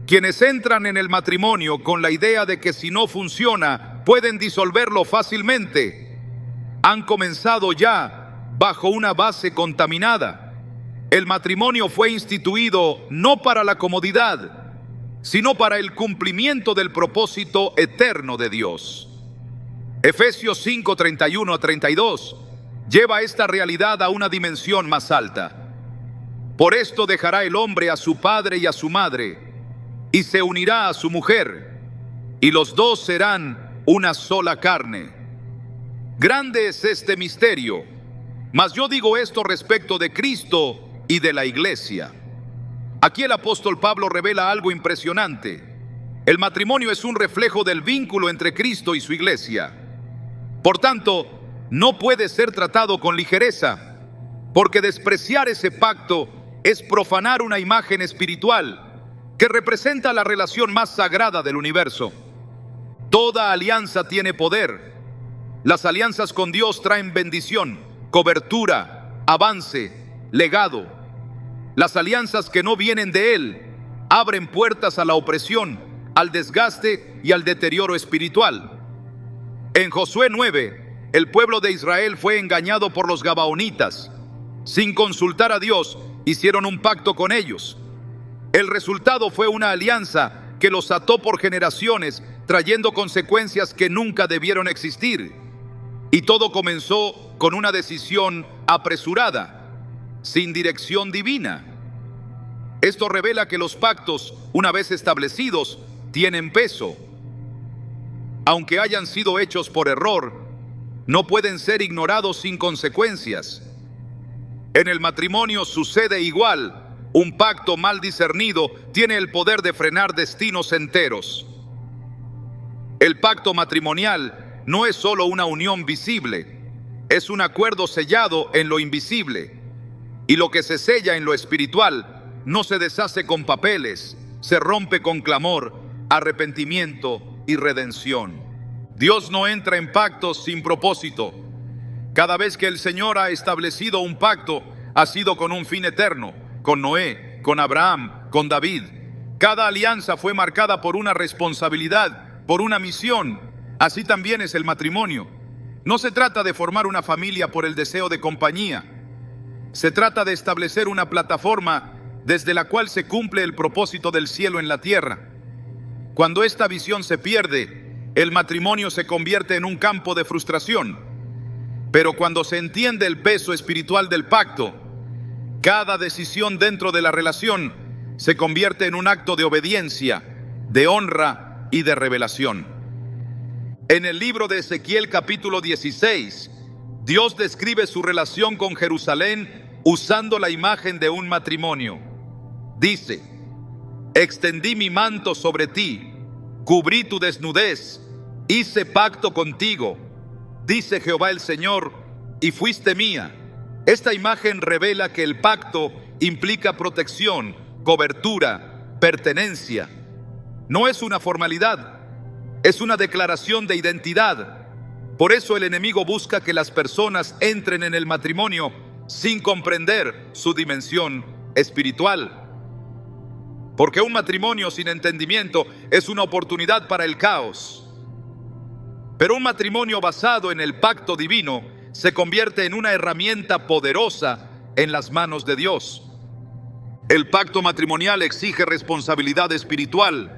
Quienes entran en el matrimonio con la idea de que si no funciona, pueden disolverlo fácilmente, han comenzado ya bajo una base contaminada. El matrimonio fue instituido no para la comodidad, sino para el cumplimiento del propósito eterno de Dios. Efesios 5, 31 a 32 lleva esta realidad a una dimensión más alta. Por esto dejará el hombre a su padre y a su madre, y se unirá a su mujer, y los dos serán una sola carne. Grande es este misterio, mas yo digo esto respecto de Cristo y de la iglesia. Aquí el apóstol Pablo revela algo impresionante. El matrimonio es un reflejo del vínculo entre Cristo y su iglesia. Por tanto, no puede ser tratado con ligereza, porque despreciar ese pacto es profanar una imagen espiritual que representa la relación más sagrada del universo. Toda alianza tiene poder. Las alianzas con Dios traen bendición, cobertura, avance, legado. Las alianzas que no vienen de Él abren puertas a la opresión, al desgaste y al deterioro espiritual. En Josué 9, el pueblo de Israel fue engañado por los gabaonitas. Sin consultar a Dios, hicieron un pacto con ellos. El resultado fue una alianza que los ató por generaciones, trayendo consecuencias que nunca debieron existir. Y todo comenzó con una decisión apresurada, sin dirección divina. Esto revela que los pactos, una vez establecidos, tienen peso. Aunque hayan sido hechos por error, no pueden ser ignorados sin consecuencias. En el matrimonio sucede igual. Un pacto mal discernido tiene el poder de frenar destinos enteros. El pacto matrimonial no es solo una unión visible, es un acuerdo sellado en lo invisible. Y lo que se sella en lo espiritual no se deshace con papeles, se rompe con clamor, arrepentimiento y redención. Dios no entra en pactos sin propósito. Cada vez que el Señor ha establecido un pacto, ha sido con un fin eterno, con Noé, con Abraham, con David. Cada alianza fue marcada por una responsabilidad, por una misión. Así también es el matrimonio. No se trata de formar una familia por el deseo de compañía. Se trata de establecer una plataforma desde la cual se cumple el propósito del cielo en la tierra. Cuando esta visión se pierde, el matrimonio se convierte en un campo de frustración. Pero cuando se entiende el peso espiritual del pacto, cada decisión dentro de la relación se convierte en un acto de obediencia, de honra y de revelación. En el libro de Ezequiel capítulo 16, Dios describe su relación con Jerusalén usando la imagen de un matrimonio. Dice: extendí mi manto sobre ti, cubrí tu desnudez, hice pacto contigo, dice Jehová el Señor, y fuiste mía. Esta imagen revela que el pacto implica protección, cobertura, pertenencia. No es una formalidad, es una declaración de identidad. Por eso el enemigo busca que las personas entren en el matrimonio sin comprender su dimensión espiritual. Porque un matrimonio sin entendimiento es una oportunidad para el caos. Pero un matrimonio basado en el pacto divino se convierte en una herramienta poderosa en las manos de Dios. El pacto matrimonial exige responsabilidad espiritual.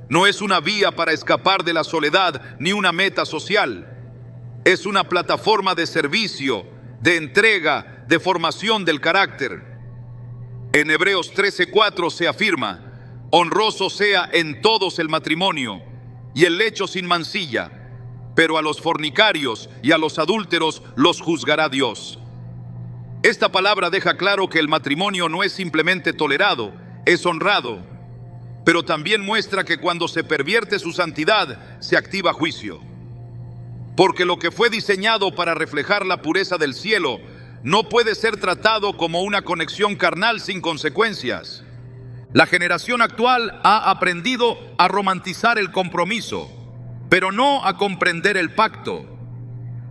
No es una vía para escapar de la soledad ni una meta social. Es una plataforma de servicio, de entrega, de formación del carácter. En Hebreos 13:4 se afirma: honroso sea en todos el matrimonio y el lecho sin mancilla, pero a los fornicarios y a los adúlteros los juzgará Dios. Esta palabra deja claro que el matrimonio no es simplemente tolerado, es honrado, pero también muestra que cuando se pervierte su santidad, se activa juicio. Porque lo que fue diseñado para reflejar la pureza del cielo, no puede ser tratado como una conexión carnal sin consecuencias. La generación actual ha aprendido a romantizar el compromiso, pero no a comprender el pacto.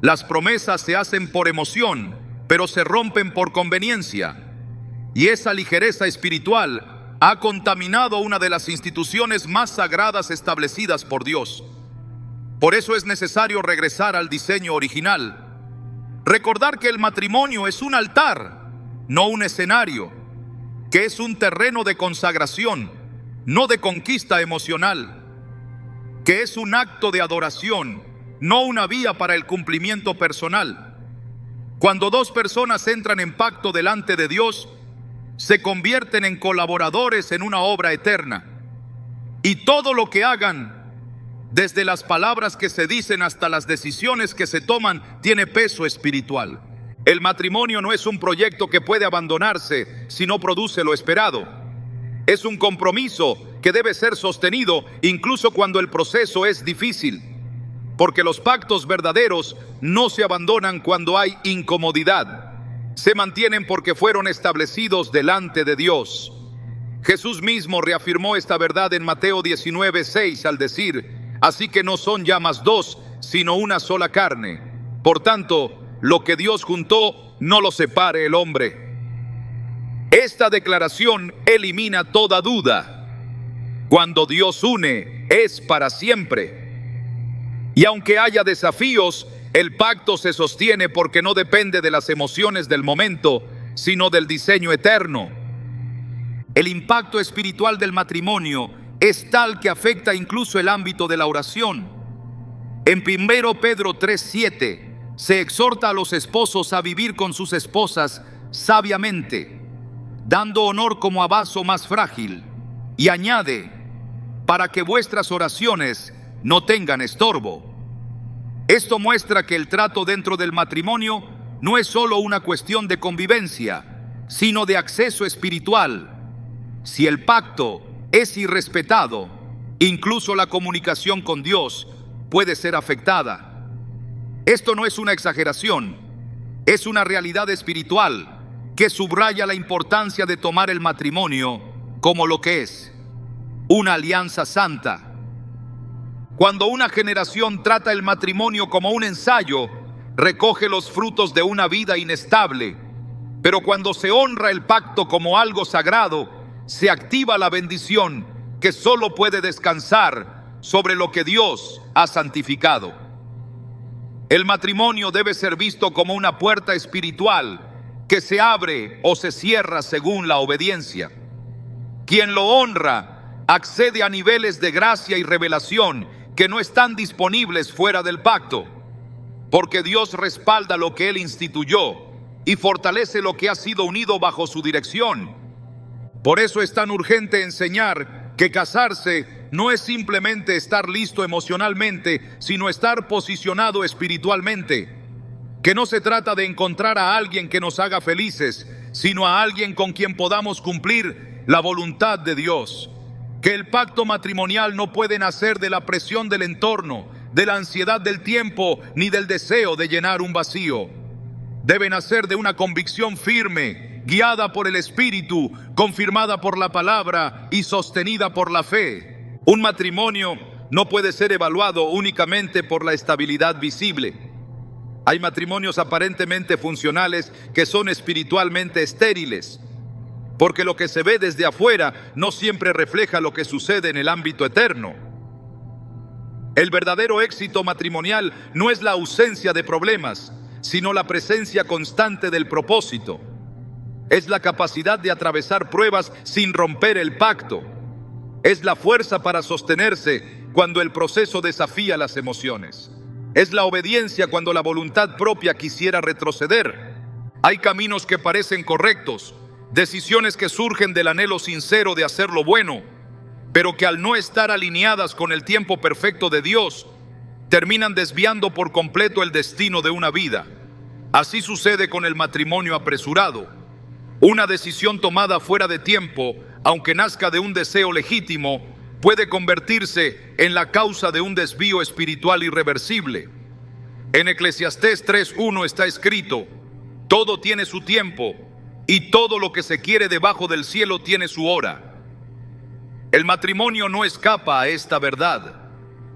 Las promesas se hacen por emoción, pero se rompen por conveniencia. Y esa ligereza espiritual ha contaminado una de las instituciones más sagradas establecidas por Dios. Por eso es necesario regresar al diseño original. Recordar que el matrimonio es un altar, no un escenario, que es un terreno de consagración, no de conquista emocional, que es un acto de adoración, no una vía para el cumplimiento personal. Cuando dos personas entran en pacto delante de Dios, se convierten en colaboradores en una obra eterna. Y todo lo que hagan, desde las palabras que se dicen hasta las decisiones que se toman, tiene peso espiritual. El matrimonio no es un proyecto que puede abandonarse si no produce lo esperado. Es un compromiso que debe ser sostenido incluso cuando el proceso es difícil, porque los pactos verdaderos no se abandonan cuando hay incomodidad. Se mantienen porque fueron establecidos delante de Dios. Jesús mismo reafirmó esta verdad en Mateo 19:6 al decir: así que no son ya más dos, sino una sola carne. Por tanto, lo que Dios juntó, no lo separe el hombre. Esta declaración elimina toda duda. Cuando Dios une, es para siempre. Y aunque haya desafíos, el pacto se sostiene porque no depende de las emociones del momento, sino del diseño eterno. El impacto espiritual del matrimonio es tal que afecta incluso el ámbito de la oración. En 1 Pedro 3:7 se exhorta a los esposos a vivir con sus esposas sabiamente, dando honor como a vaso más frágil, y añade: para que vuestras oraciones no tengan estorbo. Esto muestra que el trato dentro del matrimonio no es solo una cuestión de convivencia, sino de acceso espiritual. Si el pacto es irrespetado, incluso la comunicación con Dios puede ser afectada. Esto no es una exageración, es una realidad espiritual que subraya la importancia de tomar el matrimonio como lo que es, una alianza santa. Cuando una generación trata el matrimonio como un ensayo, recoge los frutos de una vida inestable. Pero cuando se honra el pacto como algo sagrado, se activa la bendición que solo puede descansar sobre lo que Dios ha santificado. El matrimonio debe ser visto como una puerta espiritual que se abre o se cierra según la obediencia. Quien lo honra accede a niveles de gracia y revelación que no están disponibles fuera del pacto, porque Dios respalda lo que Él instituyó y fortalece lo que ha sido unido bajo su dirección. Por eso es tan urgente enseñar que casarse no es simplemente estar listo emocionalmente, sino estar posicionado espiritualmente. Que no se trata de encontrar a alguien que nos haga felices, sino a alguien con quien podamos cumplir la voluntad de Dios. Que el pacto matrimonial no puede nacer de la presión del entorno, de la ansiedad del tiempo, ni del deseo de llenar un vacío. Debe nacer de una convicción firme, guiada por el Espíritu, confirmada por la palabra y sostenida por la fe. Un matrimonio no puede ser evaluado únicamente por la estabilidad visible. Hay matrimonios aparentemente funcionales que son espiritualmente estériles, porque lo que se ve desde afuera no siempre refleja lo que sucede en el ámbito eterno. El verdadero éxito matrimonial no es la ausencia de problemas, sino la presencia constante del propósito. Es la capacidad de atravesar pruebas sin romper el pacto. Es la fuerza para sostenerse cuando el proceso desafía las emociones. Es la obediencia cuando la voluntad propia quisiera retroceder. Hay caminos que parecen correctos, decisiones que surgen del anhelo sincero de hacer lo bueno, pero que al no estar alineadas con el tiempo perfecto de Dios, terminan desviando por completo el destino de una vida. Así sucede con el matrimonio apresurado. Una decisión tomada fuera de tiempo, aunque nazca de un deseo legítimo, puede convertirse en la causa de un desvío espiritual irreversible. En Eclesiastés 3:1 está escrito: Todo tiene su tiempo y todo lo que se quiere debajo del cielo tiene su hora. El matrimonio no escapa a esta verdad.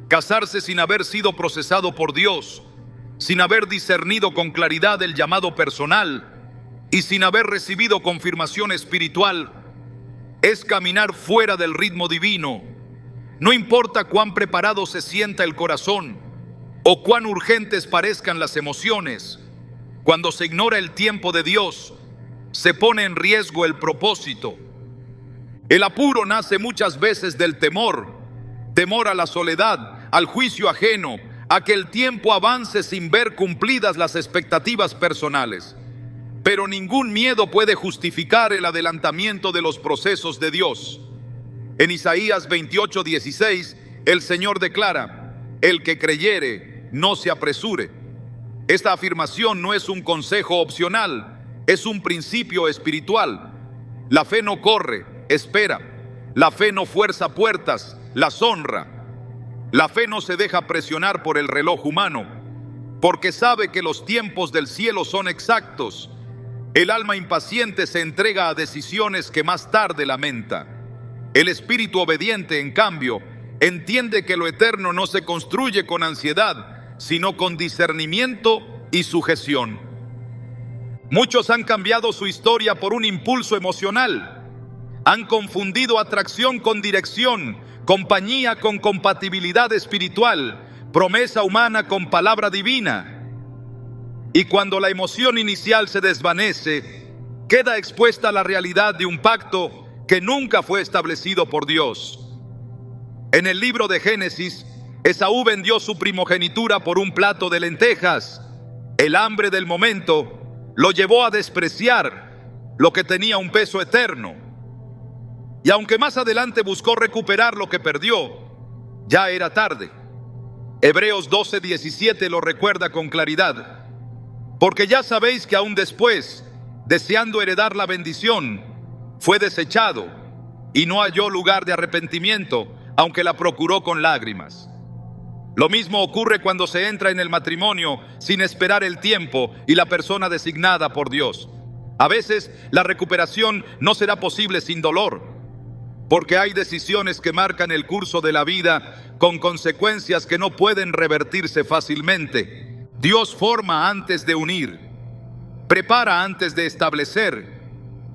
Casarse sin haber sido procesado por Dios, sin haber discernido con claridad el llamado personal y sin haber recibido confirmación espiritual, es caminar fuera del ritmo divino. No importa cuán preparado se sienta el corazón o cuán urgentes parezcan las emociones, cuando se ignora el tiempo de Dios, se pone en riesgo el propósito. El apuro nace muchas veces del temor a la soledad, al juicio ajeno, a que el tiempo avance sin ver cumplidas las expectativas personales. Pero ningún miedo puede justificar el adelantamiento de los procesos de Dios. En Isaías 28:16, el Señor declara: el que creyere, no se apresure. Esta afirmación no es un consejo opcional, es un principio espiritual. La fe no corre, espera. La fe no fuerza puertas, las honra. La fe no se deja presionar por el reloj humano, porque sabe que los tiempos del cielo son exactos. El alma impaciente se entrega a decisiones que más tarde lamenta. El espíritu obediente, en cambio, entiende que lo eterno no se construye con ansiedad, sino con discernimiento y sujeción. Muchos han cambiado su historia por un impulso emocional. Han confundido atracción con dirección, compañía con compatibilidad espiritual, promesa humana con palabra divina. Y cuando la emoción inicial se desvanece, queda expuesta a la realidad de un pacto que nunca fue establecido por Dios. En el libro de Génesis, Esaú vendió su primogenitura por un plato de lentejas. El hambre del momento lo llevó a despreciar lo que tenía un peso eterno. Y aunque más adelante buscó recuperar lo que perdió, ya era tarde. Hebreos 12:17 lo recuerda con claridad. Porque ya sabéis que aún después, deseando heredar la bendición, fue desechado y no halló lugar de arrepentimiento, aunque la procuró con lágrimas. Lo mismo ocurre cuando se entra en el matrimonio sin esperar el tiempo y la persona designada por Dios. A veces la recuperación no será posible sin dolor, porque hay decisiones que marcan el curso de la vida con consecuencias que no pueden revertirse fácilmente. Dios forma antes de unir, prepara antes de establecer,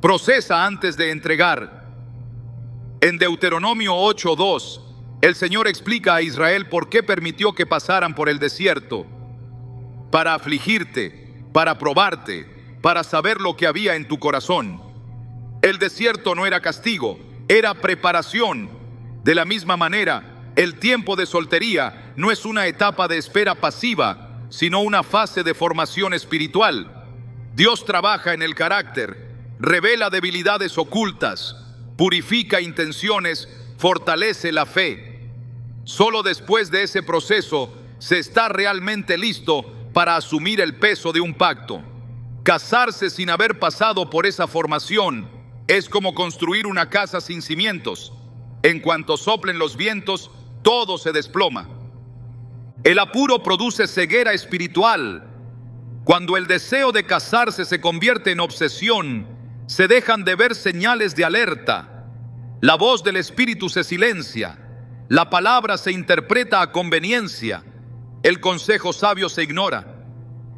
procesa antes de entregar. En Deuteronomio 8:2, el Señor explica a Israel por qué permitió que pasaran por el desierto: para afligirte, para probarte, para saber lo que había en tu corazón. El desierto no era castigo, era preparación. De la misma manera, el tiempo de soltería no es una etapa de espera pasiva, sino una fase de formación espiritual. Dios trabaja en el carácter, revela debilidades ocultas, purifica intenciones, fortalece la fe. Solo después de ese proceso se está realmente listo para asumir el peso de un pacto. Casarse sin haber pasado por esa formación es como construir una casa sin cimientos. En cuanto soplen los vientos, todo se desploma. El apuro produce ceguera espiritual. Cuando el deseo de casarse se convierte en obsesión, se dejan de ver señales de alerta. La voz del Espíritu se silencia. La palabra se interpreta a conveniencia. El consejo sabio se ignora.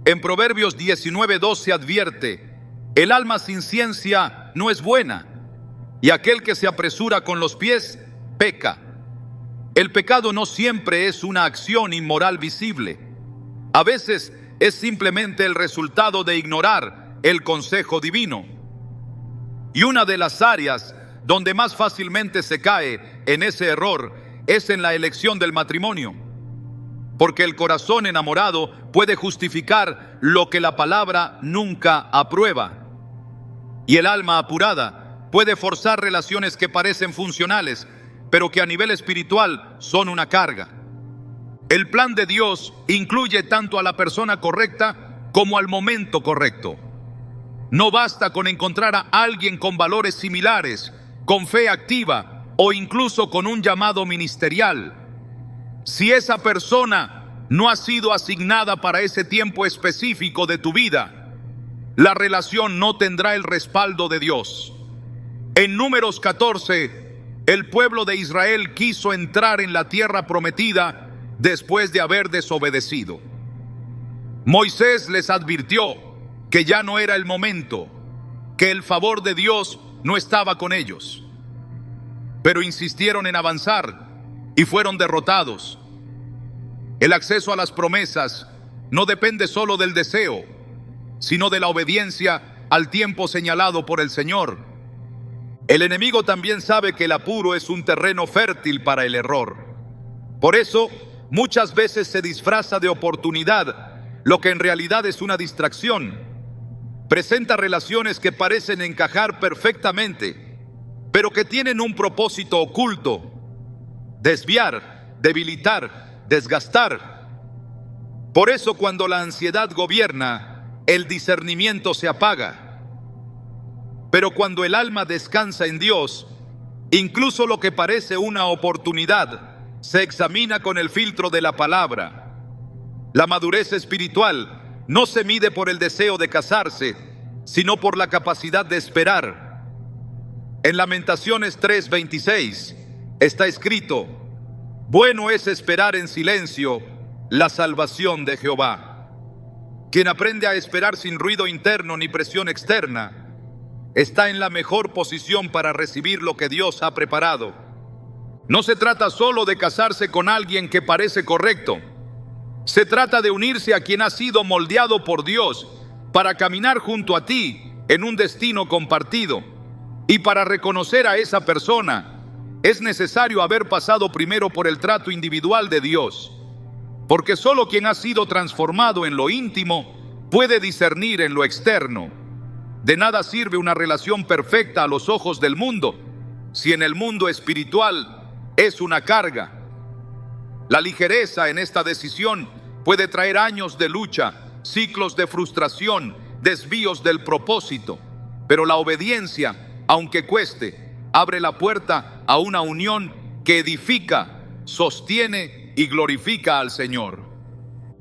En Proverbios 19:2 se advierte: el alma sin ciencia no es buena, y aquel que se apresura con los pies peca. El pecado no siempre es una acción inmoral visible. A veces es simplemente el resultado de ignorar el consejo divino. Y una de las áreas donde más fácilmente se cae en ese error es en la elección del matrimonio. Porque el corazón enamorado puede justificar lo que la palabra nunca aprueba. Y el alma apurada puede forzar relaciones que parecen funcionales, pero que a nivel espiritual son una carga. El plan de Dios incluye tanto a la persona correcta como al momento correcto. No basta con encontrar a alguien con valores similares, con fe activa o incluso con un llamado ministerial. Si esa persona no ha sido asignada para ese tiempo específico de tu vida, la relación no tendrá el respaldo de Dios. En Números 14, el pueblo de Israel quiso entrar en la tierra prometida después de haber desobedecido. Moisés les advirtió que ya no era el momento, que el favor de Dios no estaba con ellos. Pero insistieron en avanzar y fueron derrotados. El acceso a las promesas no depende solo del deseo, sino de la obediencia al tiempo señalado por el Señor. El enemigo también sabe que el apuro es un terreno fértil para el error. Por eso, muchas veces se disfraza de oportunidad, lo que en realidad es una distracción. Presenta relaciones que parecen encajar perfectamente, pero que tienen un propósito oculto: desviar, debilitar, desgastar. Por eso, cuando la ansiedad gobierna, el discernimiento se apaga. Pero cuando el alma descansa en Dios, incluso lo que parece una oportunidad se examina con el filtro de la palabra. La madurez espiritual no se mide por el deseo de casarse, sino por la capacidad de esperar. En Lamentaciones 3:26 está escrito: bueno es esperar en silencio la salvación de Jehová. Quien aprende a esperar sin ruido interno ni presión externa, está en la mejor posición para recibir lo que Dios ha preparado. No se trata solo de casarse con alguien que parece correcto. Se trata de unirse a quien ha sido moldeado por Dios para caminar junto a ti en un destino compartido. Y para reconocer a esa persona, es necesario haber pasado primero por el trato individual de Dios. Porque solo quien ha sido transformado en lo íntimo puede discernir en lo externo. De nada sirve una relación perfecta a los ojos del mundo si en el mundo espiritual es una carga. La ligereza en esta decisión puede traer años de lucha, ciclos de frustración, desvíos del propósito. Pero la obediencia, aunque cueste, abre la puerta a una unión que edifica, sostiene y glorifica al Señor.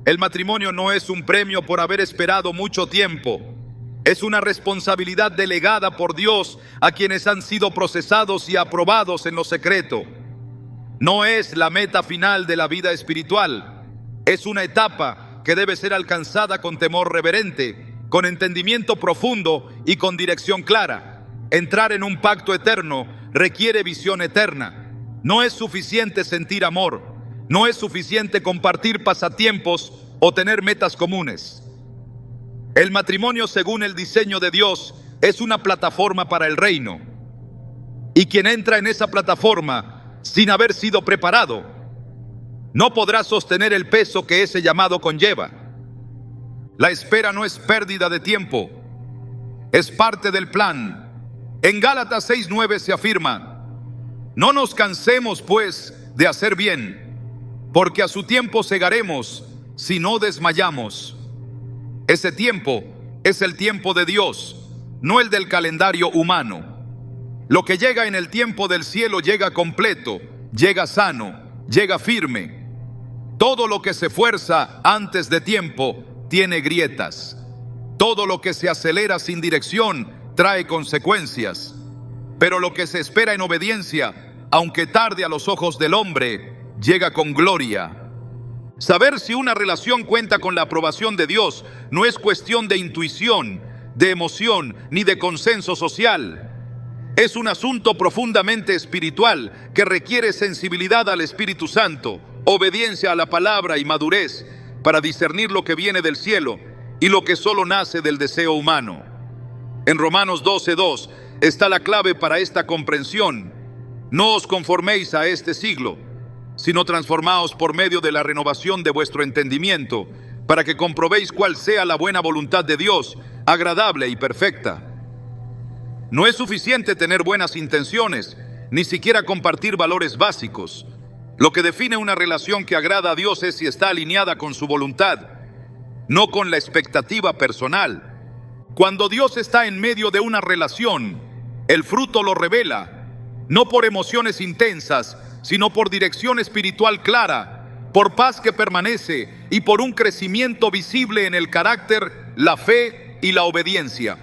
El matrimonio no es un premio por haber esperado mucho tiempo. Es una responsabilidad delegada por Dios a quienes han sido procesados y aprobados en lo secreto. No es la meta final de la vida espiritual. Es una etapa que debe ser alcanzada con temor reverente, con entendimiento profundo y con dirección clara. Entrar en un pacto eterno requiere visión eterna. No es suficiente sentir amor. No es suficiente compartir pasatiempos o tener metas comunes. El matrimonio, según el diseño de Dios, es una plataforma para el reino. Y quien entra en esa plataforma sin haber sido preparado, no podrá sostener el peso que ese llamado conlleva. La espera no es pérdida de tiempo, es parte del plan. En Gálatas 6:9 se afirma: no nos cansemos, pues, de hacer bien, porque a su tiempo segaremos si no desmayamos. Ese tiempo es el tiempo de Dios, no el del calendario humano. Lo que llega en el tiempo del cielo llega completo, llega sano, llega firme. Todo lo que se fuerza antes de tiempo tiene grietas. Todo lo que se acelera sin dirección trae consecuencias. Pero lo que se espera en obediencia, aunque tarde a los ojos del hombre, llega con gloria. Saber si una relación cuenta con la aprobación de Dios no es cuestión de intuición, de emoción, ni de consenso social. Es un asunto profundamente espiritual que requiere sensibilidad al Espíritu Santo, obediencia a la palabra y madurez para discernir lo que viene del cielo y lo que solo nace del deseo humano. En Romanos 12:2 está la clave para esta comprensión. No os conforméis a este siglo, sino transformaos por medio de la renovación de vuestro entendimiento, para que comprobéis cuál sea la buena voluntad de Dios, agradable y perfecta. No es suficiente tener buenas intenciones, ni siquiera compartir valores básicos. Lo que define una relación que agrada a Dios es si está alineada con su voluntad, no con la expectativa personal. Cuando Dios está en medio de una relación, el fruto lo revela, no por emociones intensas, sino por dirección espiritual clara, por paz que permanece y por un crecimiento visible en el carácter, la fe y la obediencia.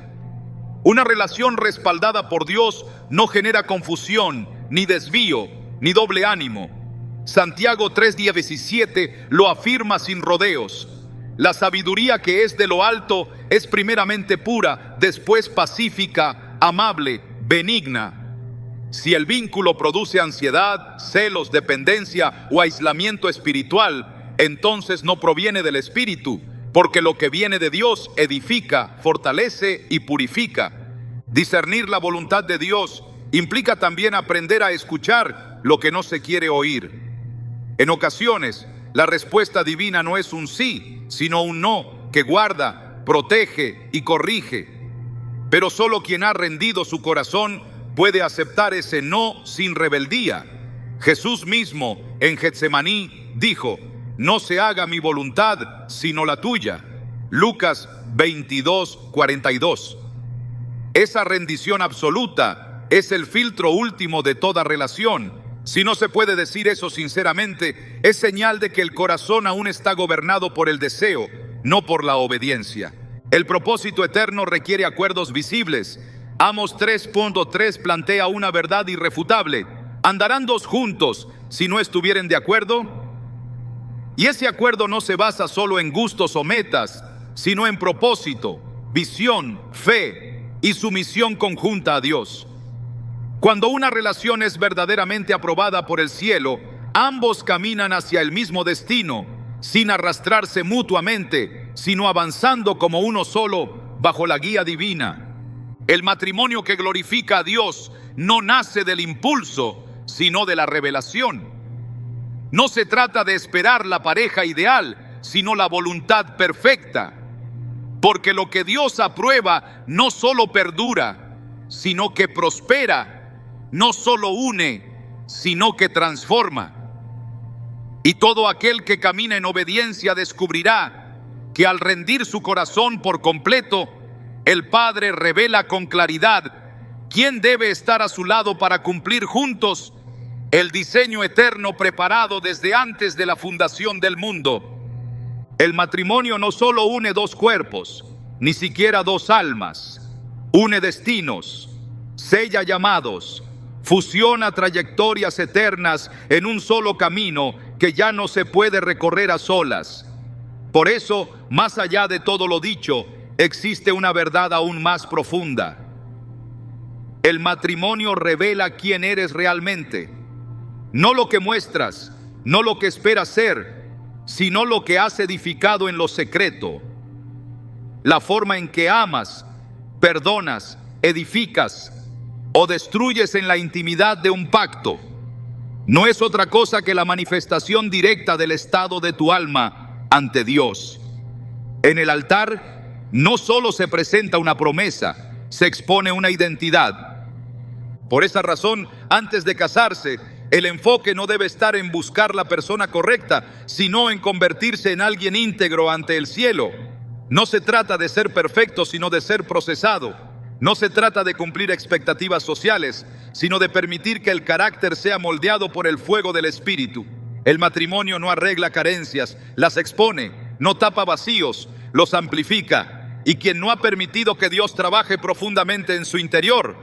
Una relación respaldada por Dios no genera confusión, ni desvío, ni doble ánimo. Santiago 3:17 lo afirma sin rodeos. La sabiduría que es de lo alto es primeramente pura, después pacífica, amable, benigna. Si el vínculo produce ansiedad, celos, dependencia o aislamiento espiritual, entonces no proviene del Espíritu, porque lo que viene de Dios edifica, fortalece y purifica. Discernir la voluntad de Dios implica también aprender a escuchar lo que no se quiere oír. En ocasiones, la respuesta divina no es un sí, sino un no, que guarda, protege y corrige. Pero solo quien ha rendido su corazón puede aceptar ese no sin rebeldía. Jesús mismo en Getsemaní dijo: no se haga mi voluntad sino la tuya. Lucas 22:42. Esa rendición absoluta es el filtro último de toda relación. Si no se puede decir eso sinceramente, es señal de que el corazón aún está gobernado por el deseo, no por la obediencia. El propósito eterno requiere acuerdos visibles. Amos 3:3 plantea una verdad irrefutable: ¿andarán dos juntos si no estuvieren de acuerdo? Y ese acuerdo no se basa solo en gustos o metas, sino en propósito, visión, fe y sumisión conjunta a Dios. Cuando una relación es verdaderamente aprobada por el cielo, ambos caminan hacia el mismo destino, sin arrastrarse mutuamente, sino avanzando como uno solo bajo la guía divina. El matrimonio que glorifica a Dios no nace del impulso, sino de la revelación. No se trata de esperar la pareja ideal, sino la voluntad perfecta. Porque lo que Dios aprueba no solo perdura, sino que prospera. No solo une, sino que transforma. Y todo aquel que camina en obediencia descubrirá que al rendir su corazón por completo, el Padre revela con claridad quién debe estar a su lado para cumplir juntos el diseño eterno preparado desde antes de la fundación del mundo. El matrimonio no solo une dos cuerpos, ni siquiera dos almas, une destinos, sella llamados, fusiona trayectorias eternas en un solo camino que ya no se puede recorrer a solas. Por eso, más allá de todo lo dicho, existe una verdad aún más profunda. El matrimonio revela quién eres realmente. No lo que muestras, no lo que esperas ser, sino lo que has edificado en lo secreto. La forma en que amas, perdonas, edificas o destruyes en la intimidad de un pacto no es otra cosa que la manifestación directa del estado de tu alma ante Dios. En el altar no solo se presenta una promesa, se expone una identidad. Por esa razón, antes de casarse, el enfoque no debe estar en buscar la persona correcta, sino en convertirse en alguien íntegro ante el cielo. No se trata de ser perfecto, sino de ser procesado. No se trata de cumplir expectativas sociales, sino de permitir que el carácter sea moldeado por el fuego del Espíritu. El matrimonio no arregla carencias, las expone, no tapa vacíos, los amplifica. Y quien no ha permitido que Dios trabaje profundamente en su interior,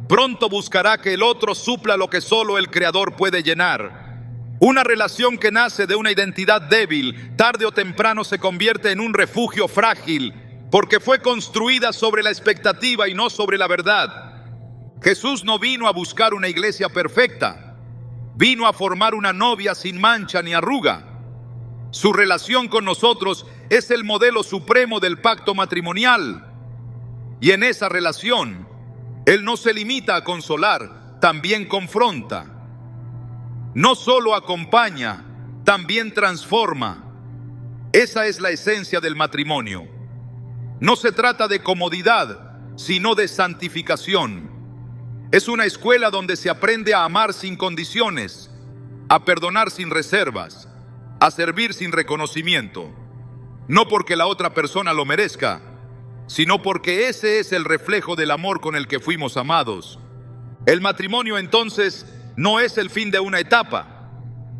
pronto buscará que el otro supla lo que solo el Creador puede llenar. Una relación que nace de una identidad débil, tarde o temprano se convierte en un refugio frágil, porque fue construida sobre la expectativa y no sobre la verdad. Jesús no vino a buscar una iglesia perfecta, vino a formar una novia sin mancha ni arruga. Su relación con nosotros es el modelo supremo del pacto matrimonial. Y en esa relación, Él no se limita a consolar, también confronta. No solo acompaña, también transforma. Esa es la esencia del matrimonio. No se trata de comodidad, sino de santificación. Es una escuela donde se aprende a amar sin condiciones, a perdonar sin reservas, a servir sin reconocimiento. No porque la otra persona lo merezca, sino porque ese es el reflejo del amor con el que fuimos amados. El matrimonio entonces no es el fin de una etapa,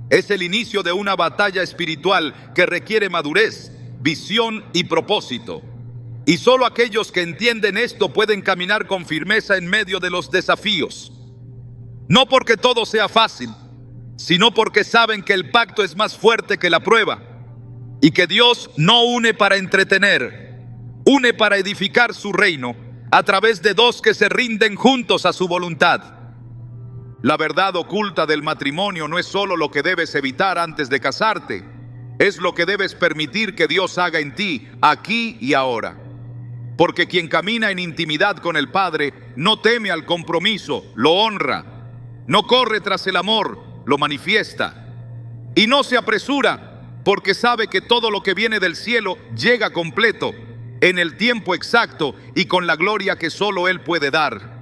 es el inicio de una batalla espiritual que requiere madurez, visión y propósito. Y solo aquellos que entienden esto pueden caminar con firmeza en medio de los desafíos. No porque todo sea fácil, sino porque saben que el pacto es más fuerte que la prueba y que Dios no une para entretener, une para edificar su reino a través de dos que se rinden juntos a su voluntad. La verdad oculta del matrimonio no es solo lo que debes evitar antes de casarte, es lo que debes permitir que Dios haga en ti, aquí y ahora. Porque quien camina en intimidad con el Padre no teme al compromiso, lo honra, no corre tras el amor, lo manifiesta, y no se apresura porque sabe que todo lo que viene del cielo llega completo, en el tiempo exacto y con la gloria que solo Él puede dar.